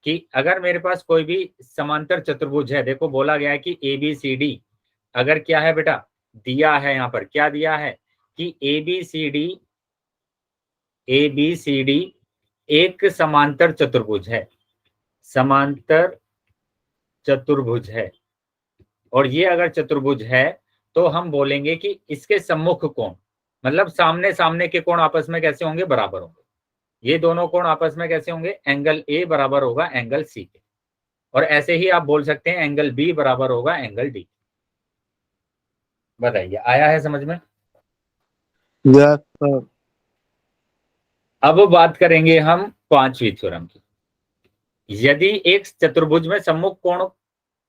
कि अगर मेरे पास कोई भी समांतर चतुर्भुज है, देखो बोला गया है कि ABCD, अगर क्या है बेटा, दिया है यहाँ पर, क्या दिया है कि ABCD एक समांतर चतुर्भुज है, समांतर चतुर्भुज है। और ये अगर चतुर्भुज है तो हम बोलेंगे कि इसके सम्मुख कोण, मतलब सामने सामने के कोण आपस में कैसे होंगे, बराबर होंगे। ये दोनों कोण आपस में कैसे होंगे, एंगल A बराबर होगा एंगल C के। और ऐसे ही आप बोल सकते हैं एंगल B बराबर होगा एंगल D। बताइए, आया है समझ में? Yes sir. अब बात करेंगे हम पांचवी थ्योरम की। यदि एक चतुर्भुज में सम्मुख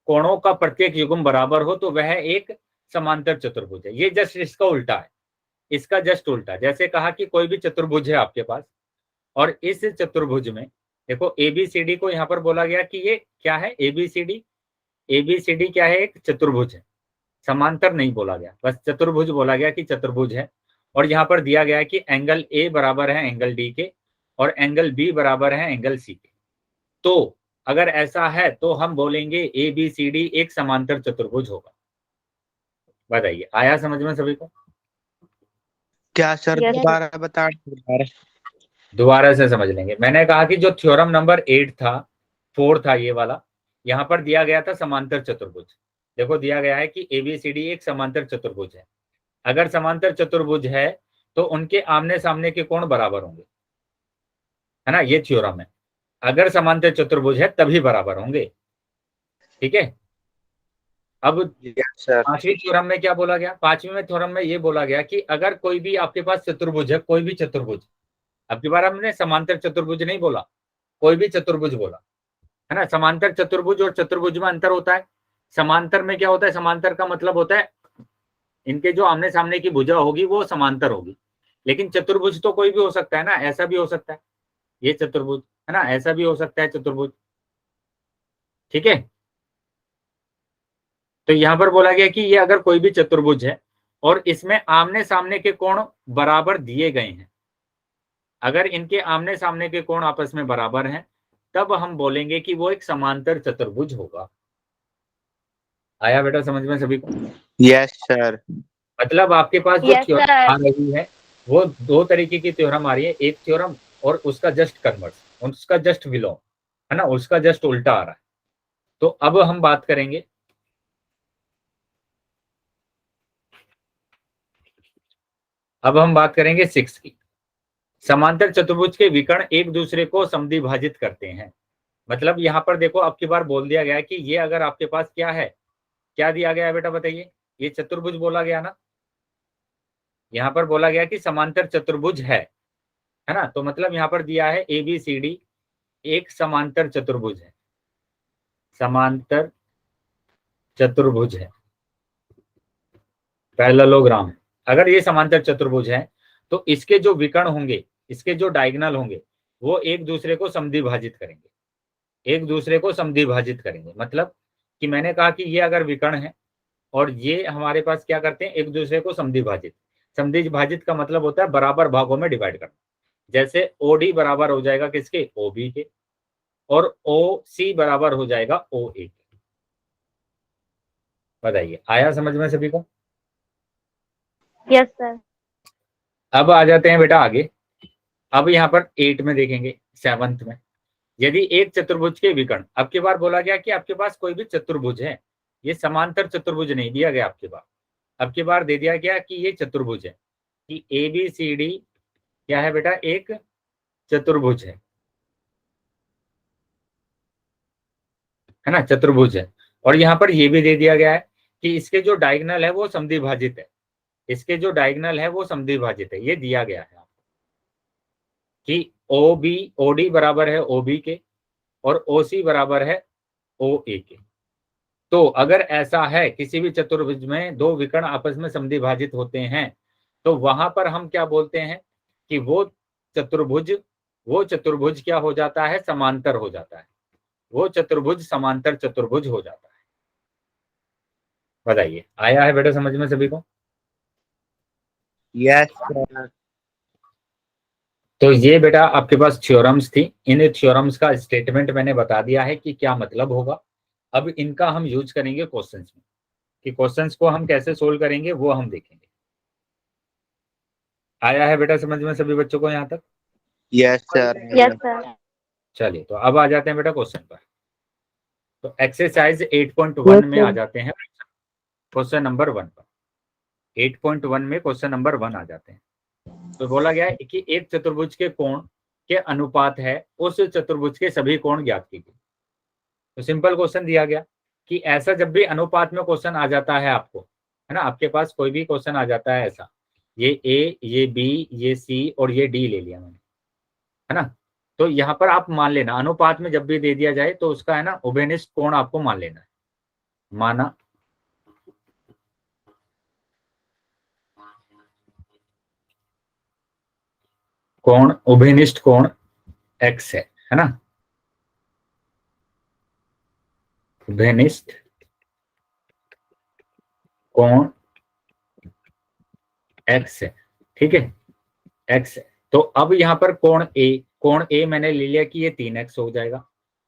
कोणों का प्रत्येक युग्म बराबर हो तो वह एक समांतर चतुर्भुज है। ये जस्ट इसका उल्टा है, इसका जस्ट उल्टा। जैसे कहा कि कोई भी चतुर्भुज है आपके पास, और इस चतुर्भुज में देखो ABCD को यहाँ पर बोला गया कि ये क्या है, ABCD क्या है, एक चतुर्भुज है, समांतर नहीं बोला गया, बस चतुर्भुज बोला गया कि चतुर्भुज है। और यहाँ पर दिया गया है कि एंगल A बराबर है एंगल D के और एंगल B बराबर है एंगल C के। तो अगर ऐसा है तो हम बोलेंगे ABCD एक समांतर चतुर्भुज होगा। बताइए, आया समझ में सभी को? क्या सर Yes, दोबारा बता दोबारा से समझ लेंगे। मैंने कहा कि जो थ्योरम नंबर 8 था, 4 था ये वाला, यहाँ पर दिया गया था समांतर चतुर्भुज। देखो दिया गया है कि ABCD एक समांतर चतुर्भुज है। अगर समांतर चतुर्भुज है तो उनके आमने सामने के कोण बराबर होंगे, है ना, ये थ्योरम है। अगर समांतर चतुर्भुज है तभी बराबर होंगे, ठीक है। अब सर। पांचवी थ्योरम में क्या बोला गया, पांचवी में थ्योरम में ये बोला गया कि अगर कोई भी आपके पास चतुर्भुज है, कोई भी चतुर्भुज, अब की बार हमने समांतर चतुर्भुज नहीं बोला, कोई भी चतुर्भुज बोला, है ना। समांतर चतुर्भुज और चतुर्भुज में अंतर होता है। समांतर में क्या होता है, समांतर का मतलब होता है इनके जो आमने सामने की भुजा होगी वो समांतर होगी। लेकिन चतुर्भुज तो कोई भी हो सकता है ना, ऐसा भी हो सकता है, ये चतुर्भुज है ना, ऐसा भी हो सकता है चतुर्भुज, ठीक है। तो यहां पर बोला गया कि ये अगर कोई भी चतुर्भुज है और इसमें आमने सामने के कोण बराबर दिए गए हैं, अगर इनके आमने सामने के कोण आपस में बराबर हैं, तब हम बोलेंगे कि वो एक समांतर चतुर्भुज होगा। आया बेटा समझ में सभी को? Yes sir. मतलब आपके पास जो Yes, थ्योरम sir. आ रही है वो दो तरीके की थ्योरम आ रही है, एक थ्योरम और उसका जस्ट कन्वर्स, उसका जस्ट विलोम, है ना, उसका जस्ट उल्टा आ रहा है। तो अब हम बात करेंगे, अब हम बात करेंगे 6 की। समांतर चतुर्भुज के विकर्ण एक दूसरे को समद्विभाजित करते हैं। मतलब यहाँ पर देखो अब की बार बोल दिया गया है कि ये अगर आपके पास क्या है, क्या दिया गया है बेटा बताइए, ये चतुर्भुज बोला गया ना, यहाँ पर बोला गया कि समांतर चतुर्भुज है ना। तो मतलब यहाँ पर दिया है ABCD एक समांतर चतुर्भुज है, समांतर चतुर्भुज है, पैरेललोग्राम है। अगर ये समांतर चतुर्भुज है तो इसके जो विकर्ण होंगे, इसके जो डायगोनल होंगे, वो एक दूसरे को समद्विभाजित करेंगे, एक दूसरे को समद्विभाजित करेंगे। मतलब कि मैंने कहा कि ये अगर विकर्ण है और ये हमारे पास क्या करते हैं, एक दूसरे को समद्विभाजित, समद्विभाजित का मतलब होता है बराबर भागों में डिवाइड करना। जैसे OD बराबर हो जाएगा किसके, OB के, और OC बराबर हो जाएगा OA के। बताइए, आया समझ में सभी को? Yes, sir. अब आ जाते हैं बेटा आगे। अब यहाँ पर 8 में देखेंगे, 7th में, यदि एक चतुर्भुज के विकर्ण, अब की बार बोला गया कि आपके पास कोई भी चतुर्भुज है, ये समांतर चतुर्भुज नहीं दिया गया आपके पास, अब की बार दे दिया गया कि ये चतुर्भुज है, कि ABCD क्या है बेटा, एक चतुर्भुज है ना, चतुर्भुज है। और यहाँ पर ये भी दे दिया गया है कि इसके जो डायगोनल है वो समद्विभाजित है, इसके जो डायगोनल है वो समद्विभाजित है, ये दिया गया है कि OD बराबर है OB के और OC बराबर है OA के। तो अगर ऐसा है, किसी भी चतुर्भुज में दो विकर्ण आपस में समद्विभाजित होते हैं, तो वहां पर हम क्या बोलते हैं कि वो चतुर्भुज क्या हो जाता है, समांतर हो जाता है, वो चतुर्भुज समांतर चतुर्भुज हो जाता है। बताइए, आया है बेटा समझ में सभी को? Yes sir. तो ये बेटा आपके पास थ्योरम्स थी, इन थ्योरम्स का स्टेटमेंट मैंने बता दिया है कि क्या मतलब होगा। अब इनका हम यूज करेंगे क्वेश्चंस में, कि क्वेश्चंस को हम कैसे सोल्व करेंगे वो हम देखेंगे। आया है बेटा समझ में सभी बच्चों को यहाँ तक? Yes sir. Yes sir. चलिए तो अब आ जाते हैं बेटा क्वेश्चन पर। तो एक्सरसाइज 8.1 में आ जाते हैं क्वेश्चन नंबर 1 पर। 8.1 में क्वेश्चन नंबर 1 आ जाते हैं। तो बोला गया है कि एक चतुर्भुज के कोण के अनुपात है उस चतुर्भुज के सभी कोण ज्ञात कीजिए। तो सिंपल क्वेश्चन दिया गया कि ऐसा जब भी अनुपात में क्वेश्चन आ जाता है आपको, है ना, आपके पास कोई भी क्वेश्चन आ जाता है ऐसा, ये ए, ये बी, ये सी और ये डी ले लिया मैंने, है ना, तो यहाँ पर आप मान लेना अनुपात में जब भी दे दिया जाए तो उसका है ना उभयनिष्ठ कोण आपको मान लेना है। माना कोण, उभयनिष्ठ कोण x है ना, उभयनिष्ठ कोण x है, ठीक है, x है। तो अब यहाँ पर कोण ए मैंने ले लिया कि ये 3x हो जाएगा,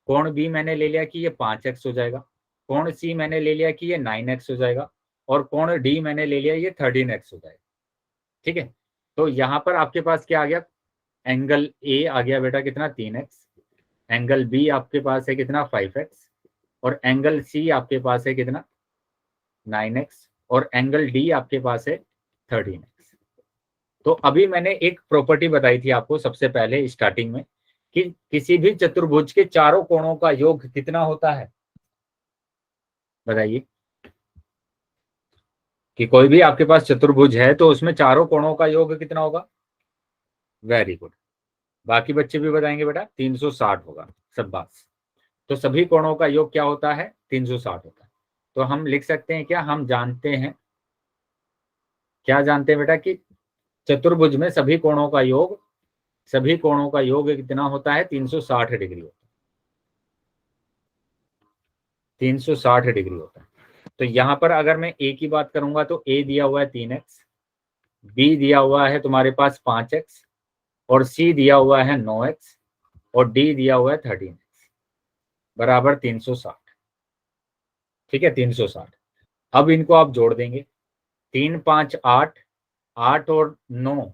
कोण बी मैंने ले लिया कि ये 5x हो जाएगा, कोण सी मैंने ले लिया कि ये 9x हो जाएगा, और कोण डी मैंने ले लिया ये 13x हो जाएगा, ठीक है। तो यहाँ पर आपके पास क्या आ गया, एंगल ए आ गया बेटा कितना 3x, एंगल बी आपके पास है कितना 5x, और एंगल सी आपके पास है कितना 9x, और एंगल डी आपके पास है 13x। तो अभी मैंने एक प्रॉपर्टी बताई थी आपको सबसे पहले स्टार्टिंग में कि किसी भी चतुर्भुज के चारों कोणों का योग कितना होता है, बताइए। कि कोई भी आपके पास चतुर्भुज है तो उसमें चारों कोणों का योग कितना होगा? वेरी गुड, बाकी बच्चे भी बताएंगे बेटा 360 होगा, शाबाश। तो सभी कोणों का योग क्या होता है? 360 होता है। तो हम लिख सकते हैं क्या, हम जानते हैं, क्या जानते हैं बेटा कि चतुर्भुज में सभी कोणों का योग कितना होता है? 360 डिग्री होता है, 360 डिग्री होता है। तो यहां पर अगर मैं ए की बात करूंगा तो ए दिया हुआ है 3x, बी दिया हुआ है तुम्हारे पास 5x, और सी दिया हुआ है 9x, और डी दिया हुआ है 13x, बराबर 360, ठीक है, 360। अब इनको आप जोड़ देंगे, 3 5 8, 8 और 9,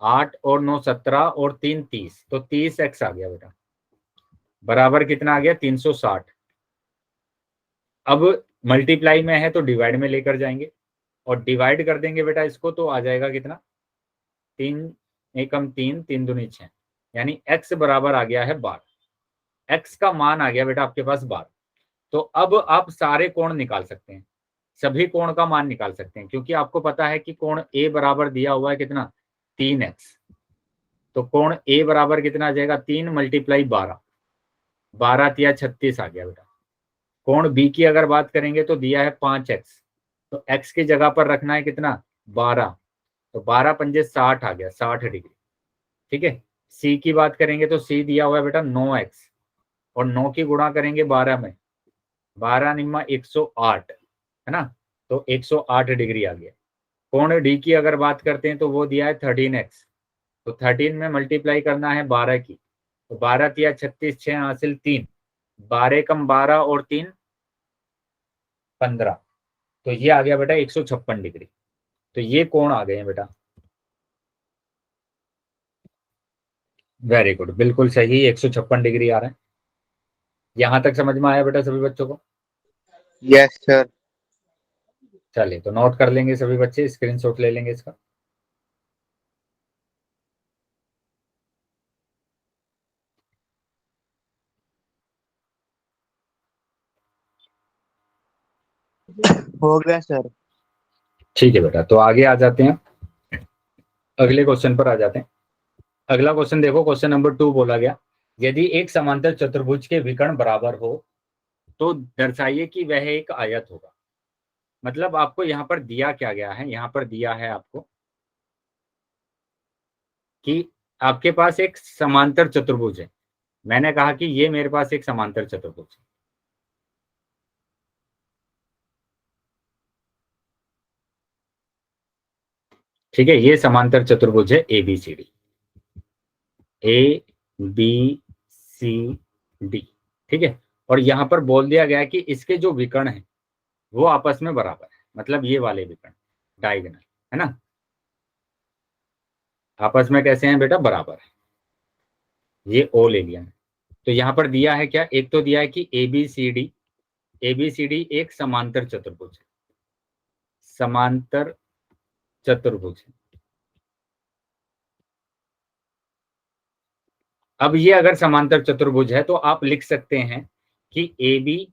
8 और 9 17, और 3 30, तो 30x आ गया बेटा, बराबर कितना आ गया? 360। अब मल्टीप्लाई में है तो डिवाइड में लेकर जाएंगे, और डिवाइड कर देंगे बेटा इसको, तो आ जाएगा कितना? 3 एकम 3, 3 दूनी 6, यानी x बराबर आ गया है 12। x का मान आ गया बेटा आपके पास 12। तो अब आप सारे कोण निकाल सकते हैं, सभी कोण का मान निकाल सकते हैं, क्योंकि आपको पता है कि कोण A बराबर दिया हुआ है कितना? 3x। तो कोण A बराबर कितना आ जाएगा? 3 मल्टीप्लाई 12, 12 तिया 36 आ गया बेटा। कोण B की अगर बात करेंगे तो दिया है 5x, तो x की जगह पर रखना है कितना? 12, तो 12 पंजे 60 आ गया, 60 डिग्री, ठीक है। C की बात करेंगे तो C दिया हुआ है बेटा 9x, और 9 की गुणा करेंगे 12 में, 12 निम्मा 108, है ना, तो 108 डिग्री आ गया। कोण डी की अगर बात करते हैं तो वो दिया है 13x, तो 13 में मल्टीप्लाई करना है 12 की, तो 12 तिया 36, 6 हासिल 3, 12 कम 12 और 3 15, तो ये आ गया बेटा 156 डिग्री। तो ये कोण आ गए हैं बेटा, वेरी गुड, बिल्कुल सही, 156 डिग्री आ रहे हैं। यहां तक समझ में आया बेटा सभी बच्चों को? Yes sir. चलिए तो नोट कर लेंगे सभी बच्चे, स्क्रीनशॉट ले लेंगे इसका। हो गया सर। ठीक है बेटा, तो आगे आ जाते हैं, अगले क्वेश्चन पर आ जाते हैं। अगला क्वेश्चन देखो, क्वेश्चन नंबर 2 बोला गया, यदि एक समांतर चतुर्भुज के विकर्ण बराबर हो तो दर्शाइए कि वह एक आयत होगा। मतलब आपको यहाँ पर दिया क्या गया है, यहाँ पर दिया है आपको कि आपके पास एक समांतर चतुर्भुज है। मैंने कहा कि ये मेरे पास एक समांतर चतुर्भुज है, ठीक है, ये समांतर चतुर्भुज है ABCD। A B C D, ठीक है। और यहाँ पर बोल दिया गया कि इसके जो विकर्ण है वो आपस में बराबर है, मतलब ये वाले विकर्ण डायगोनल, है ना, आपस में कैसे हैं बेटा, बराबर है। ये ओ ले लिया। तो यहाँ पर दिया है क्या, एक तो दिया है कि एबीसीडी एक समांतर चतुर्भुज है, समांतर चतुर्भुज है। अब ये अगर समांतर चतुर्भुज है तो आप लिख सकते हैं कि ए बी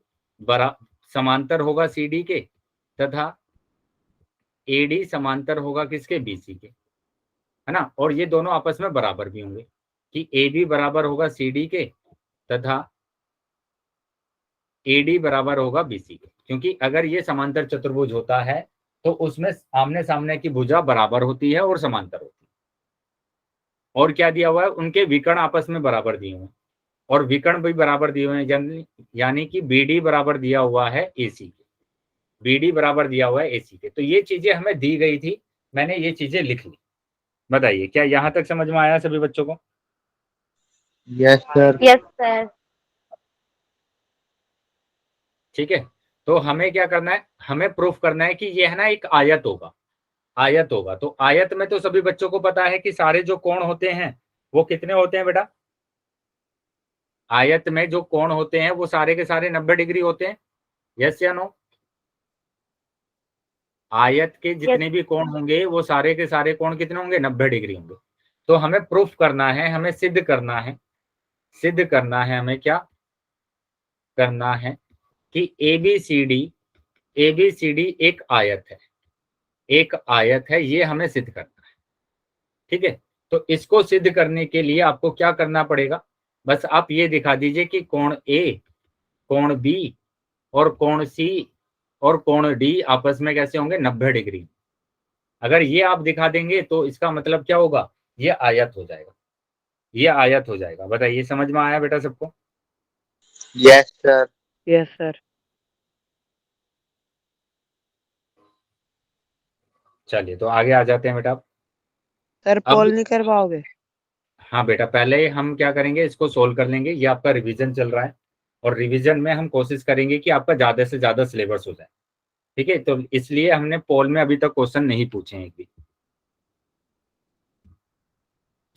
समांतर होगा सी डी के, तथा ए डी समांतर होगा किसके, बीसी के, है ना। और ये दोनों आपस में बराबर भी होंगे कि ए बी बराबर होगा सी डी के तथा ए डी बराबर होगा बीसी के, क्योंकि अगर ये समांतर चतुर्भुज होता है तो उसमें आमने सामने की भुजा बराबर होती है और समांतर होती है। और क्या दिया हुआ है, उनके विकर्ण आपस में बराबर दिए हुए हैं, और विकर्ण भी बराबर दिए हुए हैं, यानी कि बी डी बराबर दिया हुआ है एसी के, बीडी बराबर दिया हुआ है एसी के। तो ये चीजें हमें दी गई थी, मैंने ये चीजें लिख ली। बताइए क्या यहां तक समझ में आया सभी बच्चों को? Yes sir. Yes sir. ठीक है, तो हमें क्या करना है, हमें प्रूफ करना है कि ये है ना एक आयत होगा, आयत होगा। तो आयत में तो सभी बच्चों को पता है कि सारे जो कोण होते हैं वो कितने होते हैं बेटा, आयत में जो कोण होते हैं वो सारे के सारे 90 डिग्री होते हैं, यस या नो? आयत के जितने भी कोण होंगे वो सारे के सारे कोण कितने होंगे, 90 डिग्री होंगे। तो हमें प्रूफ करना है, हमें सिद्ध करना है, सिद्ध करना है, हमें क्या करना है कि एबीसीडी एक आयत है, एक आयत है, ये हमें सिद्ध करना है। ठीक है, तो इसको सिद्ध करने के लिए आपको क्या करना पड़ेगा, बस आप ये दिखा दीजिए कि कोण ए, कोण बी और कोण सी और कोण डी आपस में कैसे होंगे, 90 डिग्री। अगर ये आप दिखा देंगे तो इसका मतलब क्या होगा, ये आयत हो जाएगा, ये आयत हो जाएगा। बताइए समझ में आया बेटा सबको? Yes sir. Yes sir. चलिए तो आगे आ जाते हैं बेटा। सर पोल नहीं कर पाओगे? हाँ बेटा, पहले हम क्या करेंगे, इसको सोल्व कर लेंगे। ये आपका रिवीजन चल रहा है और रिवीजन में हम कोशिश करेंगे कि आपका ज्यादा से ज्यादा सिलेबस हो जाए। ठीक है, तो इसलिए हमने पोल में अभी तक क्वेश्चन नहीं पूछे हैं एक भी।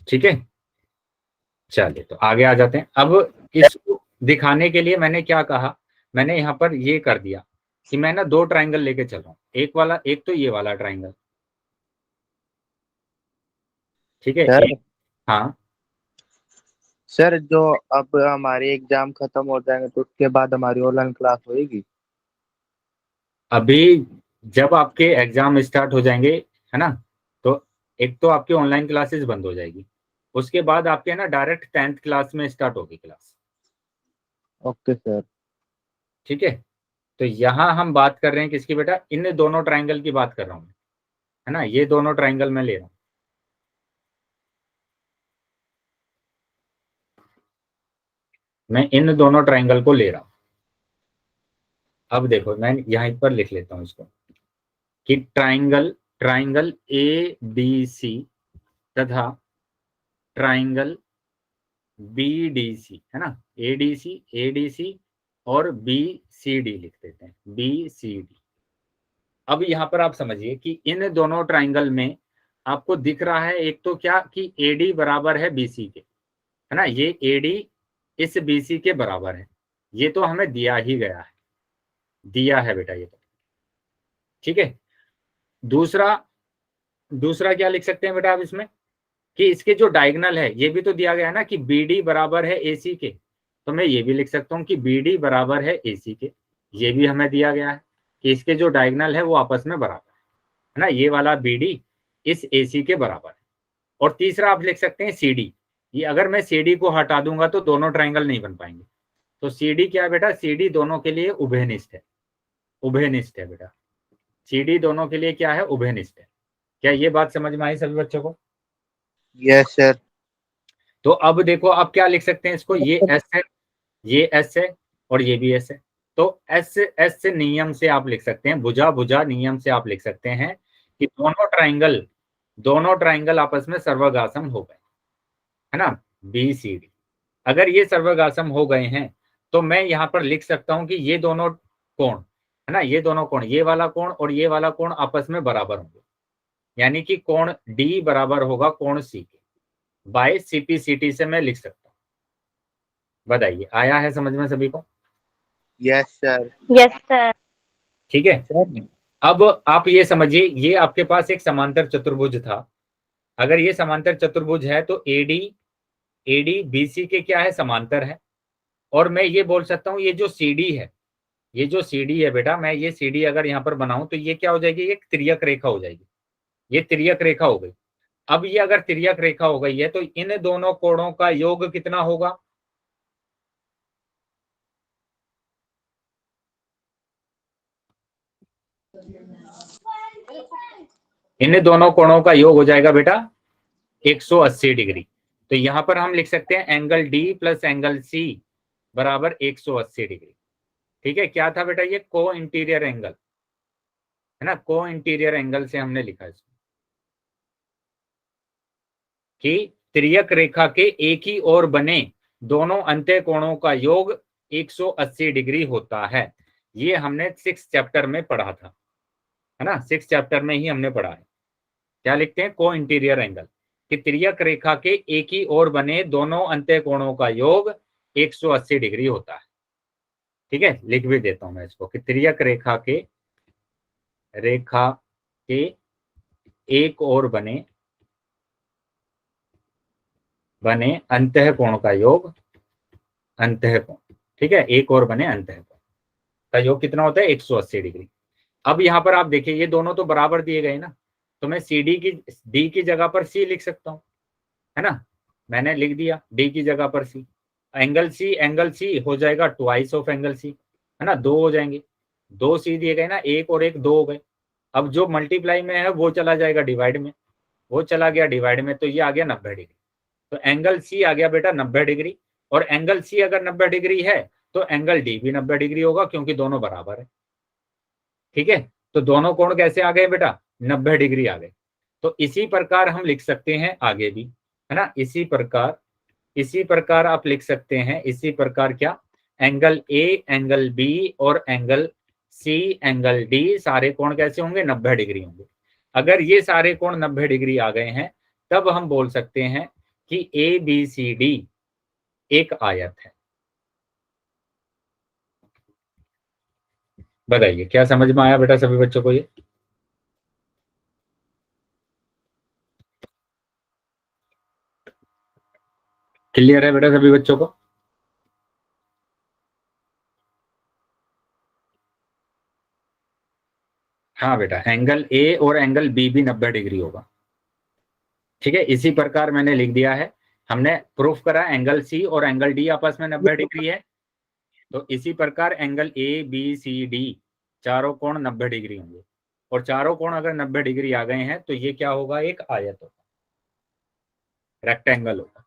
ठीक है, चलिए तो आगे आ जाते हैं। अब इसको दिखाने के लिए मैंने क्या कहा, मैंने यहाँ पर ये कर दिया कि मैं ना 2 ट्राइंगल लेके चल रहा हूँ, एक वाला, एक तो ये वाला ट्राइंगल। ठीक है, सर, हाँ सर जो अब हमारे एग्जाम खत्म हो जाएंगे तो उसके बाद हमारी ऑनलाइन क्लास होएगी? अभी जब आपके एग्जाम स्टार्ट हो जाएंगे, है ना, तो एक तो आपकी ऑनलाइन क्लासेस बंद हो जाएगी, उसके बाद आपके ना डायरेक्ट 10th क्लास में स्टार्ट होगी क्लास। Okay sir. ठीक है, तो यहाँ हम बात कर रहे हैं किसकी बेटा, इन दोनों ट्राइंगल की बात कर रहा हूँ, है ना, ये दोनों ट्राइंगल मैं ले रहा हूँ। मैं इन दोनों ट्राइंगल को ले रहा हूँ। अब देखो मैं यहाँ पर लिख लेता हूँ इसको कि ट्राइंगल ए बी सी तथा ट्राइंगल बी डी सी, है ना, ए डी सी और बी सी डी लिख देते हैं, बी सी डी। अब यहाँ पर आप समझिए कि इन दोनों ट्राइंगल में आपको दिख रहा है एक तो क्या कि ए डी बराबर है बी सी के, है ना, ये ए डी इस बी सी के बराबर है, ये तो हमें दिया ही गया है, दिया है बेटा ये तो। ठीक है, दूसरा क्या लिख सकते हैं बेटा आप इसमें कि इसके जो डायगोनल है ये भी तो दिया गया है ना कि बी डी बराबर है ए सी के, तो मैं ये भी लिख सकता हूँ कि बी डी बराबर है ए सी के, ये भी हमें दिया गया है कि इसके जो डायगोनल है वो आपस में बराबर है ना, ये वाला बी डी इस ए सी के बराबर है। और तीसरा आप लिख सकते हैं सी डी, ये अगर मैं सी डी को हटा दूंगा तो दोनों ट्राइंगल नहीं बन पाएंगे, तो सी डी क्या है बेटा, सी डी दोनों के लिए उभयनिष्ठ है, उभयनिष्ठ है बेटा, सी डी दोनों के लिए क्या है, उभयनिष्ठ है। क्या ये बात समझ में आई सभी बच्चों को? Yes sir. तो अब देखो आप क्या लिख सकते हैं इसको, ये एस है, ये एस है और ये भी एस है, तो एस नियम से आप लिख सकते हैं, भुजा भुजा नियम से आप लिख सकते हैं कि दोनों ट्राइंगल आपस में सर्वगासम हो गए, है ना। BCD। अगर ये सर्वगासम हो गए हैं तो मैं यहाँ पर लिख सकता हूं कि ये दोनों कोण है ना, ये दोनों कोण, ये वाला कोण और ये वाला कोण आपस में बराबर होंगे, यानी कि कोण D बराबर होगा कोण C के, बाय CPCT से मैं लिख सकता हूँ। बताइए, आया है समझ में सभी को? Yes sir. Yes sir. ठीक है, अब आप ये समझिए, ये आपके पास एक समांतर चतुर्भुज था। अगर ये समांतर चतुर्भुज है तो AD BC के क्या है, समांतर है। और मैं ये बोल सकता हूँ ये जो CD है, ये जो CD है बेटा, मैं ये CD अगर यहाँ पर बनाऊं तो ये क्या हो जाएगी, ये तिर्यक रेखा हो जाएगी, ये तिर्यक रेखा हो गई। अब ये अगर तिर्यक रेखा हो गई है तो इन दोनों कोणों का योग कितना होगा? इन दोनों कोणों का योग हो जाएगा बेटा 180 डिग्री। तो यहां पर हम लिख सकते हैं angle D plus angle C बराबर 180 डिग्री। ठीक है, क्या था बेटा, ये को इंटीरियर एंगल है ना, को इंटीरियर एंगल से हमने लिखा इसको कि तिर्यक रेखा के एक ही ओर बने दोनों अंत्य कोणों का योग 180 डिग्री होता है। ये हमने 6 चैप्टर में पढ़ा था, है ना, 6 चैप्टर में ही हमने पढ़ा है। क्या लिखते हैं, को इंटीरियर एंगल कि तिर्यक रेखा के एक ही ओर बने दोनों अंत्य कोणों का योग 180 डिग्री होता है। ठीक है, लिख भी देता हूं मैं इसको कि तिर्यक रेखा के एक ओर बने अंतः कोण का योग, अंतः कोण, ठीक है, एक और बने अंतः कोण का योग कितना होता है, 180 डिग्री। अब यहाँ पर आप देखिए ये दोनों तो बराबर दिए गए ना, तो मैं D की जगह पर C लिख सकता हूँ, है ना, मैंने लिख दिया D की जगह पर C। एंगल C हो जाएगा ट्वाइस ऑफ एंगल C, है ना, 2 हो जाएंगे, 2 C दिए गए ना, एक और एक 2 हो गए। अब जो मल्टीप्लाई में है वो चला जाएगा डिवाइड में, वो चला गया डिवाइड में, तो ये आ गया 90 डिग्री। तो एंगल C आ गया बेटा 90 डिग्री, और एंगल C अगर 90 डिग्री है तो एंगल D भी 90 डिग्री होगा, क्योंकि दोनों बराबर है। ठीक है, तो दोनों कोण कैसे आ गए बेटा, 90 डिग्री आ गए। तो इसी प्रकार हम लिख सकते हैं आगे भी, है ना, इसी प्रकार आप लिख सकते हैं, इसी प्रकार क्या, एंगल A, एंगल B और एंगल C, एंगल D, सारे कोण कैसे होंगे, 90 डिग्री होंगे। अगर ये सारे कोण 90 डिग्री आ गए हैं तब हम बोल सकते हैं कि ABCD एक आयत है। बताइए, क्या समझ में आया बेटा सभी बच्चों को? ये क्लियर है बेटा सभी बच्चों को? हाँ बेटा, एंगल A और एंगल B भी 90 डिग्री होगा। ठीक है, इसी प्रकार मैंने लिख दिया है, हमने प्रूफ करा एंगल C और एंगल D आपस में 90 डिग्री है, तो इसी प्रकार एंगल ABCD चारों कोण 90 डिग्री होंगे, और चारों कोण अगर 90 डिग्री आ गए हैं तो ये क्या होगा, एक आयत होगा, रेक्टेंगल होगा।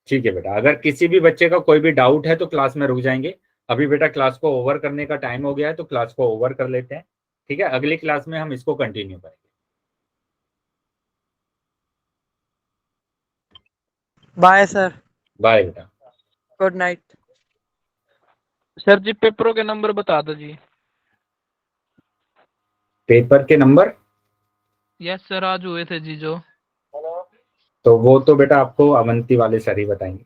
ठीक है बेटा, अगर किसी भी बच्चे का कोई भी डाउट है तो क्लास में रुक जाएंगे। अभी बेटा क्लास को ओवर करने का टाइम हो गया है, तो क्लास को ओवर कर लेते हैं। ठीक है, अगली क्लास में हम इसको कंटिन्यू करेंगे। Bye sir. बाय बेटा। Good night. सर जी पेपरों के नंबर बता दो जी। पेपर के नंबर? यस सर, आज हुए थे जी जो। तो वो तो बेटा आपको अवंती वाले सर ही बताएंगे।